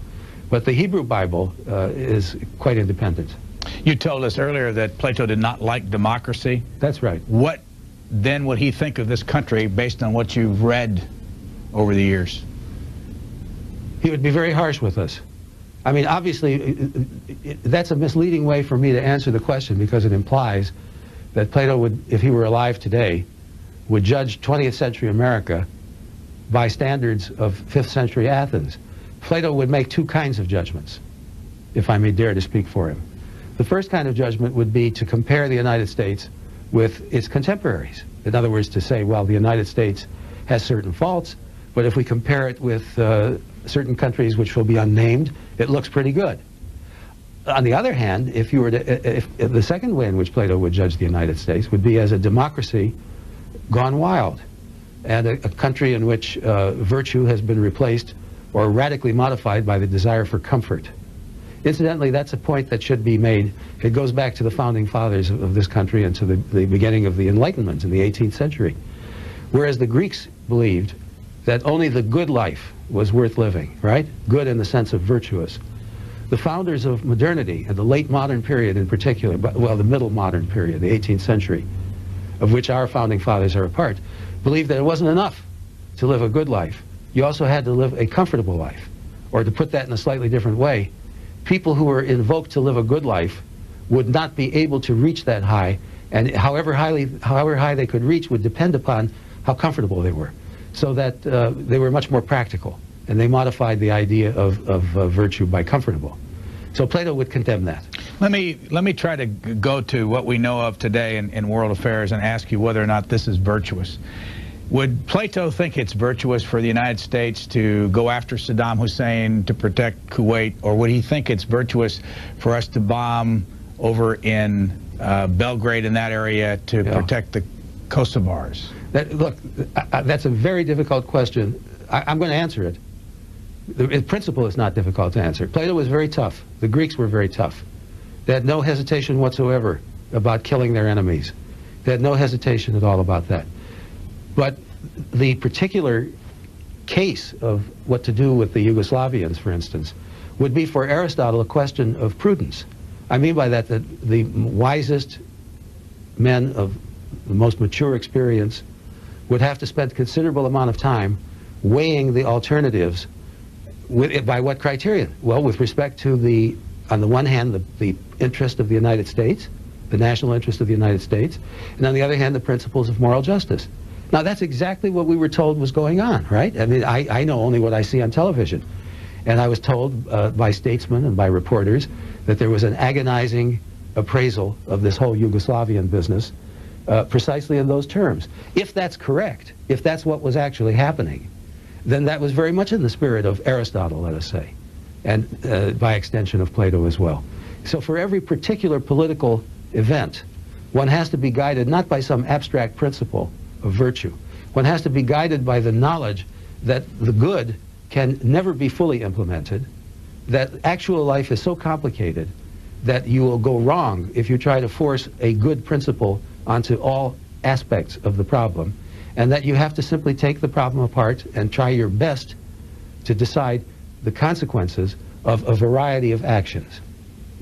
but the Hebrew Bible is quite independent. You told us earlier that Plato did not like democracy. That's right. What then would he think of this country based on what you've read over the years? He would be very harsh with us. I mean, obviously, that's a misleading way for me to answer the question, because it implies that Plato would, if he were alive today, would judge 20th century America by standards of 5th century Athens. Plato would make two kinds of judgments, if I may dare to speak for him. The first kind of judgment would be to compare the United States with its contemporaries. In other words, to say, well, the United States has certain faults, but if we compare it with certain countries which will be unnamed, it looks pretty good. On the other hand, if you were to, if the second way in which Plato would judge the United States would be as a democracy gone wild, and a country in which virtue has been replaced or radically modified by the desire for comfort. Incidentally, that's a point that should be made. It goes back to the founding fathers of this country and to the beginning of the Enlightenment in the 18th century. Whereas the Greeks believed that only the good life was worth living, right? Good in the sense of virtuous. The founders of modernity, and the late modern period in particular, well, the middle modern period, the 18th century, of which our founding fathers are a part, believed that it wasn't enough to live a good life. You also had to live a comfortable life. Or to put that in a slightly different way, people who were invoked to live a good life would not be able to reach that high, and however high they could reach would depend upon how comfortable they were. So that they were much more practical, and they modified the idea of virtue by comfortable. So Plato would condemn that. Let me try to go to what we know of today in world affairs and ask you whether or not this is virtuous. Would Plato think it's virtuous for the United States to go after Saddam Hussein to protect Kuwait, or would he think it's virtuous for us to bomb over in Belgrade in that area to protect the Kosovars? Look, that's a very difficult question. I'm going to answer it. The principle is not difficult to answer. Plato was very tough. The Greeks were very tough. They had no hesitation whatsoever about killing their enemies. They had no hesitation at all about that. But the particular case of what to do with the Yugoslavians, for instance, would be for Aristotle a question of prudence. I mean by that the wisest men of the most mature experience would have to spend a considerable amount of time weighing the alternatives. By what criterion? Well, with respect to on the one hand, the interest of the United States, the national interest of the United States, and on the other hand, the principles of moral justice. Now, that's exactly what we were told was going on, right? I mean, I know only what I see on television. And I was told by statesmen and by reporters that there was an agonizing appraisal of this whole Yugoslavian business precisely in those terms. If that's correct, if that's what was actually happening, then that was very much in the spirit of Aristotle, let us say, and by extension of Plato as well. So for every particular political event, one has to be guided not by some abstract principle of virtue. One has to be guided by the knowledge that the good can never be fully implemented, that actual life is so complicated that you will go wrong if you try to force a good principle onto all aspects of the problem, and that you have to simply take the problem apart and try your best to decide the consequences of a variety of actions.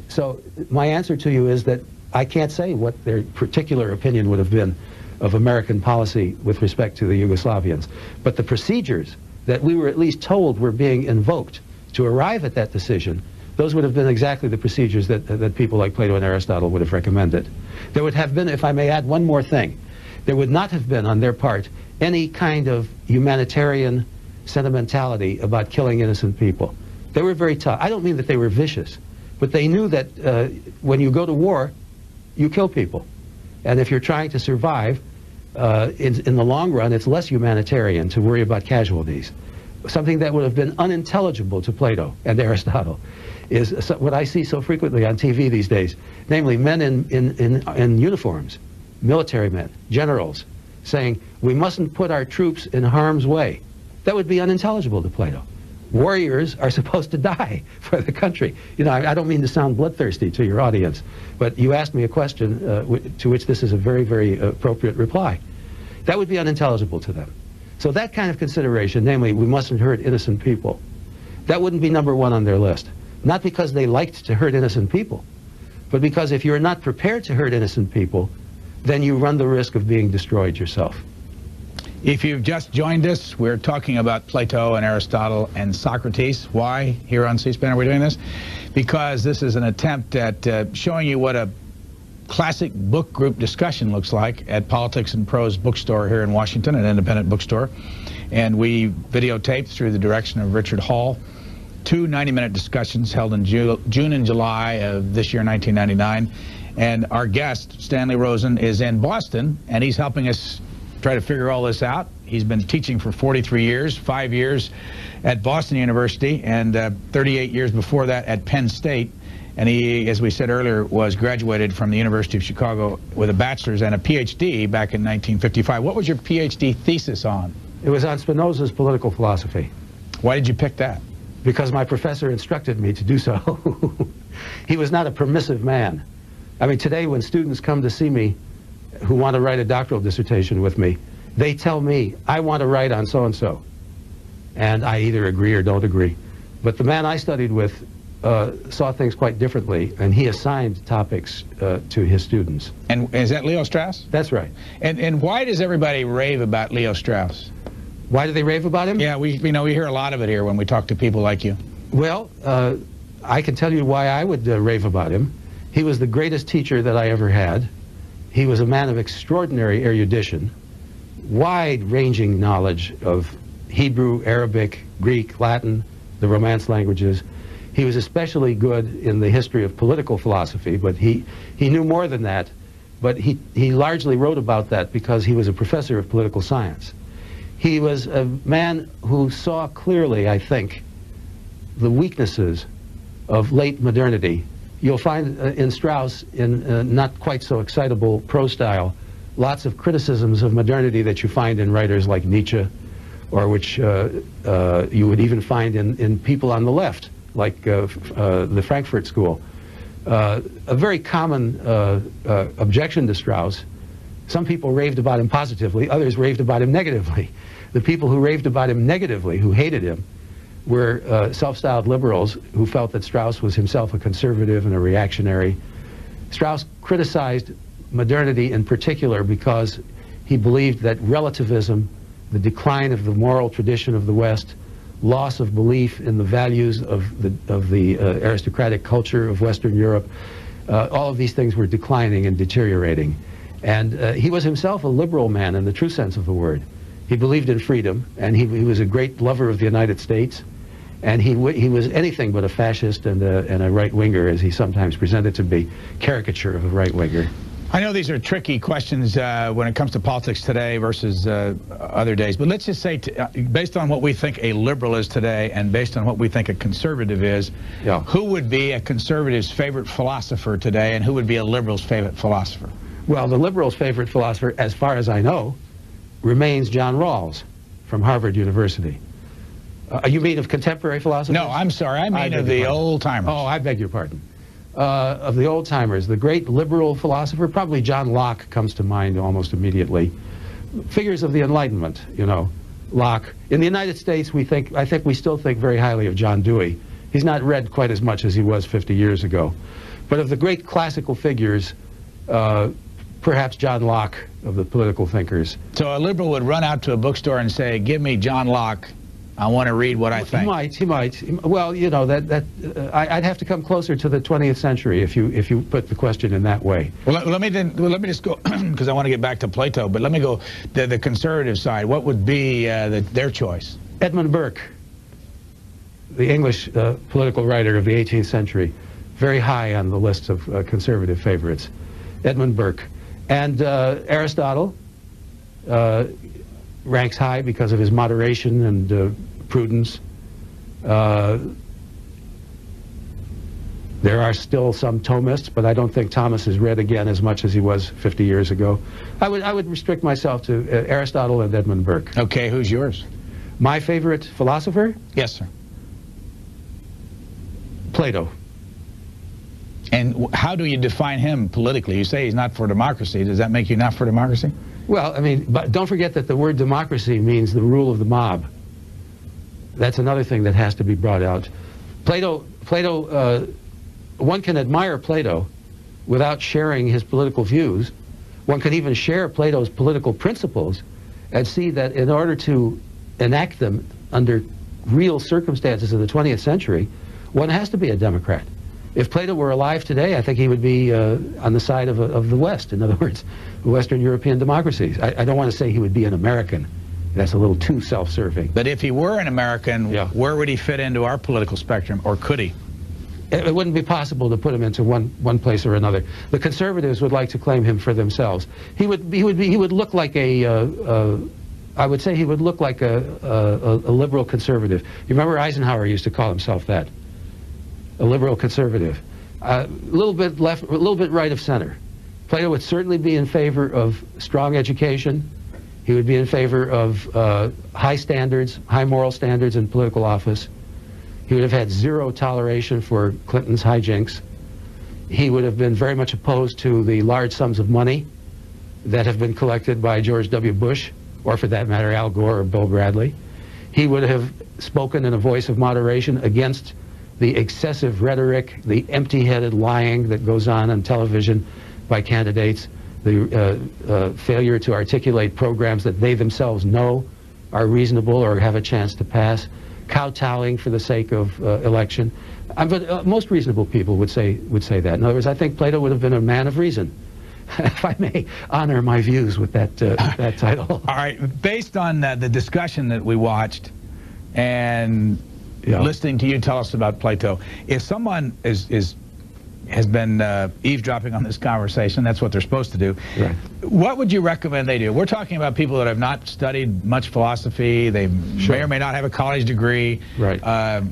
So my answer to you is that I can't say what their particular opinion would have been of American policy with respect to the Yugoslavians, but the procedures that we were at least told were being invoked to arrive at that decision, those would have been exactly the procedures that people like Plato and Aristotle would have recommended. There would have been, if I may add one more thing, there would not have been on their part any kind of humanitarian sentimentality about killing innocent people. They were very tough. I don't mean that they were vicious, but they knew that when you go to war, you kill people. And if you're trying to survive, in the long run, it's less humanitarian to worry about casualties. Something that would have been unintelligible to Plato and Aristotle is what I see so frequently on TV these days, namely men in uniforms, military men, generals, saying, we mustn't put our troops in harm's way. That would be unintelligible to Plato. Warriors are supposed to die for the country. You know, I don't mean to sound bloodthirsty to your audience, but you asked me a question to which this is a very, very appropriate reply. That would be unintelligible to them. So that kind of consideration, namely, we mustn't hurt innocent people, that wouldn't be number one on their list. Not because they liked to hurt innocent people, but because if you're not prepared to hurt innocent people, then you run the risk of being destroyed yourself. If you've just joined us, we're talking about Plato and Aristotle and Socrates. Why here on C-SPAN are we doing this? Because this is an attempt at showing you what a classic book group discussion looks like at Politics and Prose bookstore here in Washington, an independent bookstore. And we videotaped through the direction of Richard Hall 2 90-minute discussions held in June and July of this year, 1999. And our guest, Stanley Rosen, is in Boston, and he's helping us try to figure all this out. He's been teaching for 43 years, 5 years at Boston University, and 38 years before that at Penn State. And he, as we said earlier, was graduated from the University of Chicago with a bachelor's and a PhD back in 1955. What was your PhD thesis on? It was on Spinoza's political philosophy. Why did you pick that? Because my professor instructed me to do so. He was not a permissive man. I mean, today when students come to see me who want to write a doctoral dissertation with me, they tell me, I want to write on so-and-so. And I either agree or don't agree. But the man I studied with saw things quite differently, and he assigned topics to his students. And is that Leo Strauss? That's right. And why does everybody rave about Leo Strauss? Why do they rave about him? Yeah, we hear a lot of it here when we talk to people like you. Well, I can tell you why I would rave about him. He was the greatest teacher that I ever had. He was a man of extraordinary erudition, wide-ranging knowledge of Hebrew, Arabic, Greek, Latin, the Romance languages. He was especially good in the history of political philosophy, but he knew more than that. But he largely wrote about that because he was a professor of political science. He was a man who saw clearly, I think, the weaknesses of late modernity. You'll find in Strauss, in not quite so excitable prose style, lots of criticisms of modernity that you find in writers like Nietzsche, or which you would even find in people on the left, like the Frankfurt School. A very common objection to Strauss. Some people raved about him positively, others raved about him negatively. The people who raved about him negatively, who hated him, were self-styled liberals who felt that Strauss was himself a conservative and a reactionary. Strauss criticized modernity in particular because he believed that relativism, the decline of the moral tradition of the West, loss of belief in the values of the aristocratic culture of Western Europe, all of these things were declining and deteriorating. And he was himself a liberal man in the true sense of the word. He believed in freedom, and he was a great lover of the United States. And he was anything but a fascist and a right-winger, as he sometimes presented to be, caricature of a right-winger. I know these are tricky questions when it comes to politics today versus other days, but let's just say, based on what we think a liberal is today and based on what we think a conservative is, yeah, who would be a conservative's favorite philosopher today and who would be a liberal's favorite philosopher? Well, the liberal's favorite philosopher, as far as I know, remains John Rawls from Harvard University. You mean of contemporary philosophers? No, I'm sorry. I mean of the old-timers. Oh, I beg your pardon. Of the old-timers, the great liberal philosopher, probably John Locke comes to mind almost immediately. Figures of the Enlightenment, you know, Locke. In the United States, I think we still think very highly of John Dewey. He's not read quite as much as he was 50 years ago. But of the great classical figures, perhaps John Locke of the political thinkers. So a liberal would run out to a bookstore and say, "Give me John Locke. I want to read what I think." He might. Well, you know, I'd have to come closer to the 20th century if you put the question in that way. Well, let me just go, because I want to get back to Plato, but let me go the conservative side. What would be their choice? Edmund Burke, the English political writer of the 18th century, very high on the list of conservative favorites. Edmund Burke. And Aristotle ranks high because of his moderation and prudence. There are still some Thomists, but I don't think Thomas is read again as much as he was 50 years ago. I would restrict myself to Aristotle and Edmund Burke. Okay, who's yours? My favorite philosopher? Yes, sir. Plato. And how do you define him politically? You say he's not for democracy. Does that make you not for democracy? Well, I mean, but don't forget that the word democracy means the rule of the mob. That's another thing that has to be brought out. One can admire Plato without sharing his political views. One can even share Plato's political principles and see that in order to enact them under real circumstances of the 20th century, one has to be a Democrat. If Plato were alive today, I think he would be on the side of the West. In other words, Western European democracies. I don't want to say he would be an American. That's a little too self-serving. But if he were an American, yeah, where would he fit into our political spectrum, or could he? It wouldn't be possible to put him into one place or another. The conservatives would like to claim him for themselves. He would look like I would say he would look like a liberal conservative. You remember Eisenhower used to call himself that. A liberal conservative, a little bit left, a little bit right of center. Plato would certainly be in favor of strong education. He would be in favor of high standards, high moral standards in political office. He would have had zero toleration for Clinton's hijinks. He would have been very much opposed to the large sums of money that have been collected by George W. Bush, or for that matter, Al Gore or Bill Bradley. He would have spoken in a voice of moderation against the excessive rhetoric, the empty-headed lying that goes on television by candidates, the failure to articulate programs that they themselves know are reasonable or have a chance to pass, kowtowing for the sake of election. But most reasonable people would say that. In other words, I think Plato would have been a man of reason, if I may honor my views with that that title. All right, based on the discussion that we watched, and yeah, listening to you tell us about Plato, if someone has been eavesdropping on this conversation, that's what they're supposed to do, right, what would you recommend they do? We're talking about people that have not studied much philosophy. They sure may or may not have a college degree. Right.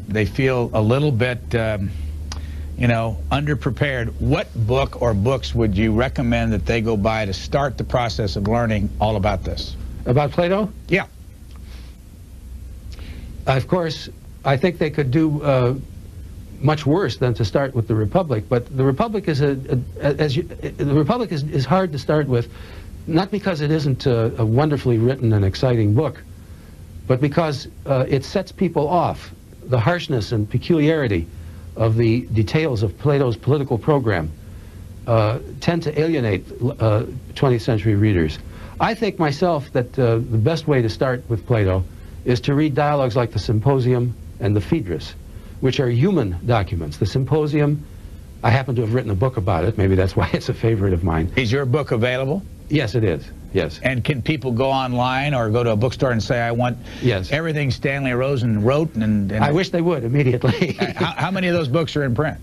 They feel a little bit, you know, underprepared. What book or books would you recommend that they go by to start the process of learning all about this? About Plato? Yeah. Of course, I think they could do much worse than to start with the Republic. But the Republic is is hard to start with, not because it isn't a wonderfully written and exciting book, but because it sets people off. The harshness and peculiarity of the details of Plato's political program tend to alienate 20th century readers. I think myself that the best way to start with Plato is to read dialogues like the Symposium and the Phaedrus, which are human documents. The Symposium I happen to have written a book about it. Maybe that's why it's a favorite of mine. Is your book available? Yes, it is. Yes. And can people go online or go to a bookstore and say, I want everything Stanley Rosen wrote? And I wish they would immediately. How many of those books are in print?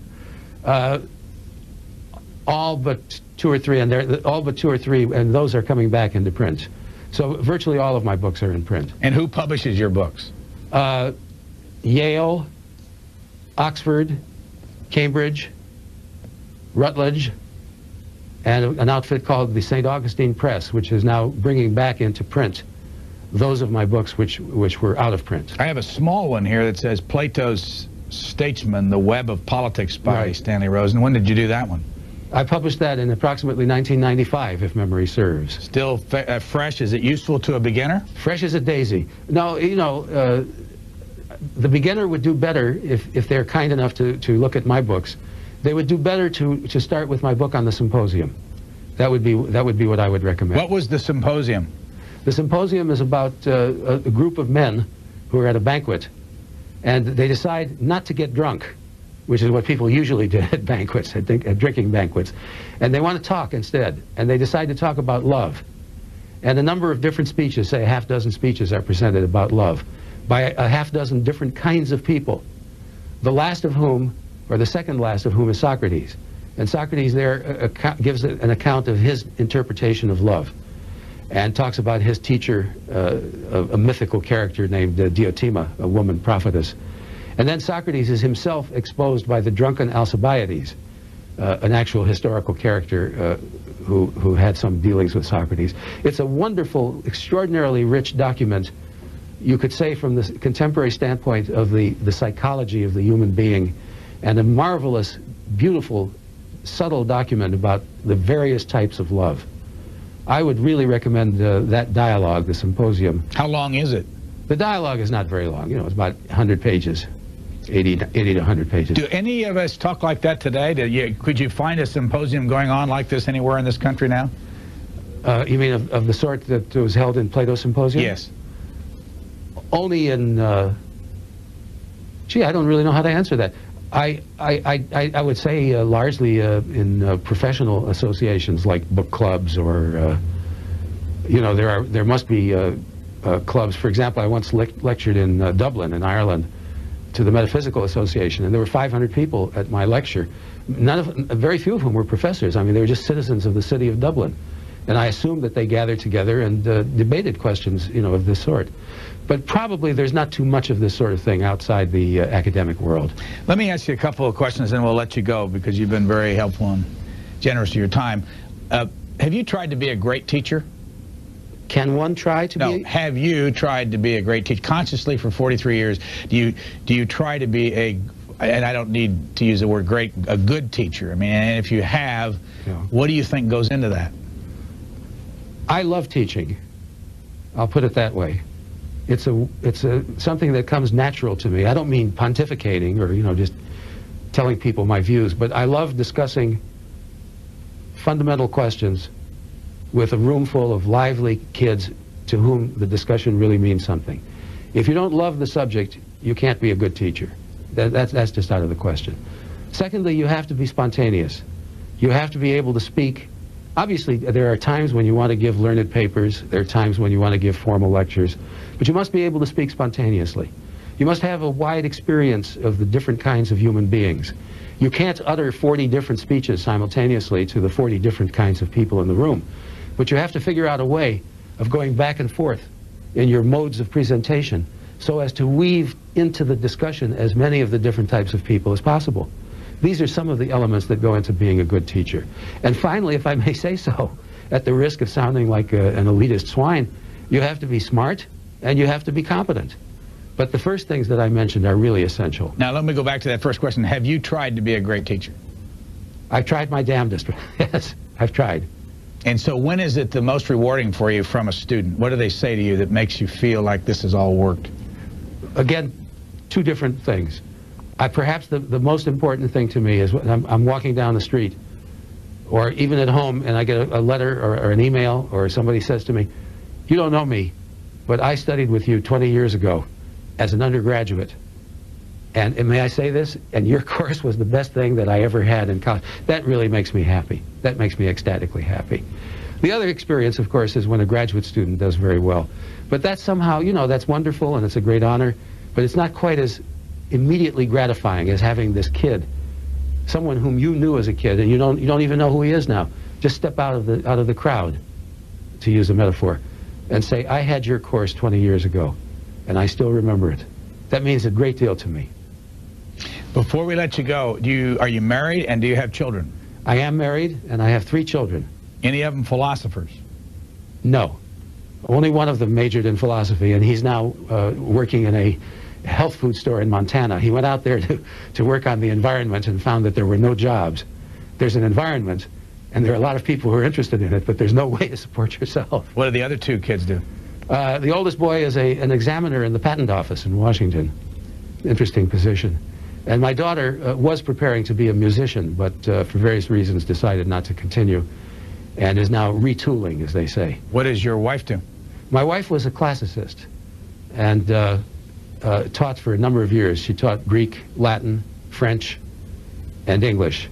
All but two or three, and those are coming back into print. So virtually all of my books are in print. And who publishes your books? Yale, Oxford, Cambridge, Rutledge, and an outfit called the St. Augustine Press, which is now bringing back into print those of my books which were out of print. I have a small one here that says Plato's Statesman, The Web of Politics by Stanley Rosen. When did you do that one? I published that in approximately 1995, if memory serves. Still fresh? Is it useful to a beginner? Fresh as a daisy. No, you know, the beginner would do better if they're kind enough to look at my books. They would do better to start with my book on the Symposium. That would be what I would recommend. What was the Symposium? The Symposium is about a group of men who are at a banquet, and they decide not to get drunk, which is what people usually did at banquets, at drinking banquets. And they want to talk instead, and they decide to talk about love. And a number of different speeches, say a half-dozen speeches, are presented about love by a half-dozen different kinds of people, the last of whom, or the second last of whom, is Socrates. And Socrates there gives an account of his interpretation of love and talks about his teacher, a mythical character named Diotima, a woman prophetess. And then Socrates is himself exposed by the drunken Alcibiades, an actual historical character who had some dealings with Socrates. It's a wonderful, extraordinarily rich document, you could say, from the contemporary standpoint of the psychology of the human being, and a marvelous, beautiful, subtle document about the various types of love. I would really recommend that dialogue, the Symposium. How long is it? The dialogue is not very long. You know, it's about 100 pages, 80 to 100 pages. Do any of us talk like that today? Could you find a symposium going on like this anywhere in this country now? You mean of the sort that was held in Plato's Symposium? Yes. Only in, gee, I don't really know how to answer that. I would say largely in professional associations like book clubs, or you know, there must be clubs. For example, I once lectured in Dublin in Ireland to the Metaphysical Association, and there were 500 people at my lecture. Very few of whom were professors. I mean, they were just citizens of the city of Dublin, and I assumed that they gathered together and debated questions, you know, of this sort. But probably there's not too much of this sort of thing outside the academic world. Let me ask you a couple of questions, and we'll let you go because you've been very helpful and generous to your time. Have you tried to be a great teacher? Can one try to be? No, have you tried to be a great teacher consciously for 43 years? Do you try to be and I don't need to use the word great, a good teacher? I mean, and if you have, what do you think goes into that? I love teaching. I'll put it that way. It's something that comes natural to me. I don't mean pontificating or, you know, just telling people my views, but I love discussing fundamental questions with a room full of lively kids to whom the discussion really means something. If you don't love the subject, you can't be a good teacher. That's just out of the question. Secondly, you have to be spontaneous. You have to be able to speak. Obviously, there are times when you want to give learned papers. There are times when you want to give formal lectures. But you must be able to speak spontaneously. You must have a wide experience of the different kinds of human beings. You can't utter 40 different speeches simultaneously to the 40 different kinds of people in the room. But you have to figure out a way of going back and forth in your modes of presentation so as to weave into the discussion as many of the different types of people as possible. These are some of the elements that go into being a good teacher. And finally, if I may say so, at the risk of sounding like an elitist swine, you have to be smart and you have to be competent. But the first things that I mentioned are really essential. Now let me go back to that first question. Have you tried to be a great teacher? I've tried my damnedest. Yes, I've tried. And so when is it the most rewarding for you from a student? What do they say to you that makes you feel like this has all worked? Again, two different things. Perhaps the most important thing to me is when I'm walking down the street, or even at home, and I get a letter or an email, or somebody says to me, "You don't know me, but I studied with you 20 years ago as an undergraduate." And may I say this? And your course was the best thing that I ever had in college. That really makes me happy. That makes me ecstatically happy. The other experience, of course, is when a graduate student does very well. But that's somehow, you know, that's wonderful and it's a great honor, but it's not quite as immediately gratifying as having this kid, someone whom you knew as a kid, and you don't even know who he is now. Just step out of the crowd, to use a metaphor, and say, I had your course 20 years ago, and I still remember it. That means a great deal to me. Before we let you go, are you married and do you have children? I am married, and I have 3 children. Any of them philosophers? No. Only one of them majored in philosophy, and he's now working in a health food store in Montana. He went out there to work on the environment and found that there were no jobs. There's an environment, and there are a lot of people who are interested in it, but there's no way to support yourself. What do the other 2 kids do? The oldest boy is an examiner in the patent office in Washington. Interesting position. And my daughter was preparing to be a musician, but for various reasons decided not to continue, and is now retooling, as they say. What does your wife do? My wife was a classicist and taught for a number of years. She taught Greek, Latin, French, and English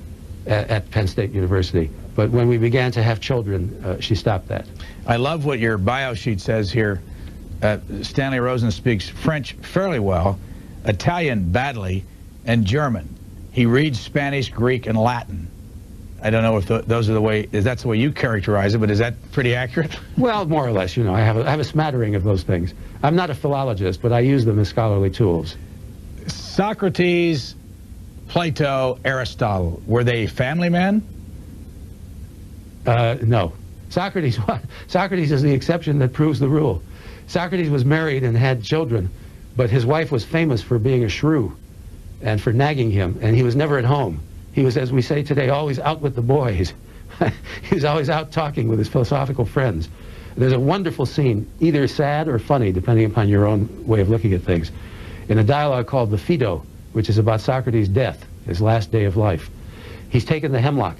at Penn State University. But when we began to have children, she stopped that. I love what your bio sheet says here. Stanley Rosen speaks French fairly well, Italian badly, and German. He reads Spanish, Greek, and Latin. I don't know if those are that's the way you characterize it, but is that pretty accurate? Well, more or less, you know, I have a smattering of those things. I'm not a philologist, but I use them as scholarly tools. Socrates, Plato, Aristotle, were they family men? No. Socrates is the exception that proves the rule. Socrates was married and had children, but his wife was famous for being a shrew and for nagging him, and he was never at home. He was, as we say today, always out with the boys. He was always out talking with his philosophical friends. There's a wonderful scene, either sad or funny, depending upon your own way of looking at things, in a dialogue called the Phaedo, which is about Socrates' death, his last day of life. He's taken the hemlock,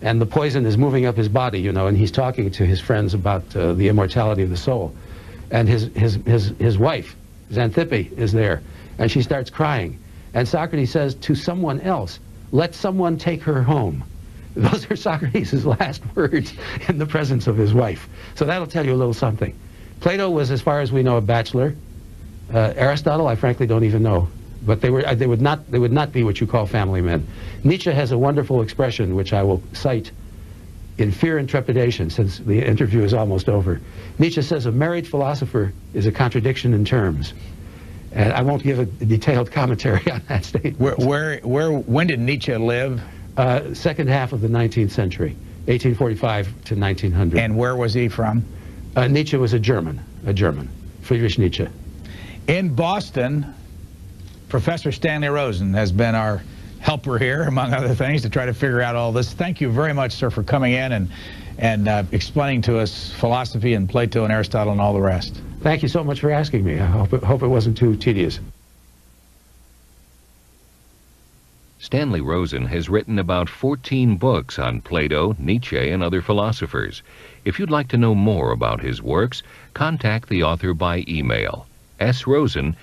and the poison is moving up his body, you know, and he's talking to his friends about the immortality of the soul. And his wife, Xanthippe, is there, and she starts crying. And Socrates says to someone else, let someone take her home. Those are Socrates' last words in the presence of his wife. So that'll tell you a little something. Plato was, as far as we know, a bachelor. Aristotle, I frankly don't even know. But they would not be what you call family men. Nietzsche has a wonderful expression, which I will cite in Fear and Trepidation, since the interview is almost over. Nietzsche says a married philosopher is a contradiction in terms. And I won't give a detailed commentary on that statement. When did Nietzsche live? Second half of the 19th century, 1845 to 1900. And where was he from? Nietzsche was a German, Friedrich Nietzsche. In Boston, Professor Stanley Rosen has been our helper here, among other things, to try to figure out all this. Thank you very much, sir, for coming in and explaining to us philosophy and Plato and Aristotle and all the rest. Thank you so much for asking me. I hope it wasn't too tedious. Stanley Rosen has written about 14 books on Plato, Nietzsche, and other philosophers. If you'd like to know more about his works, contact the author by email, srosen@bu.edu.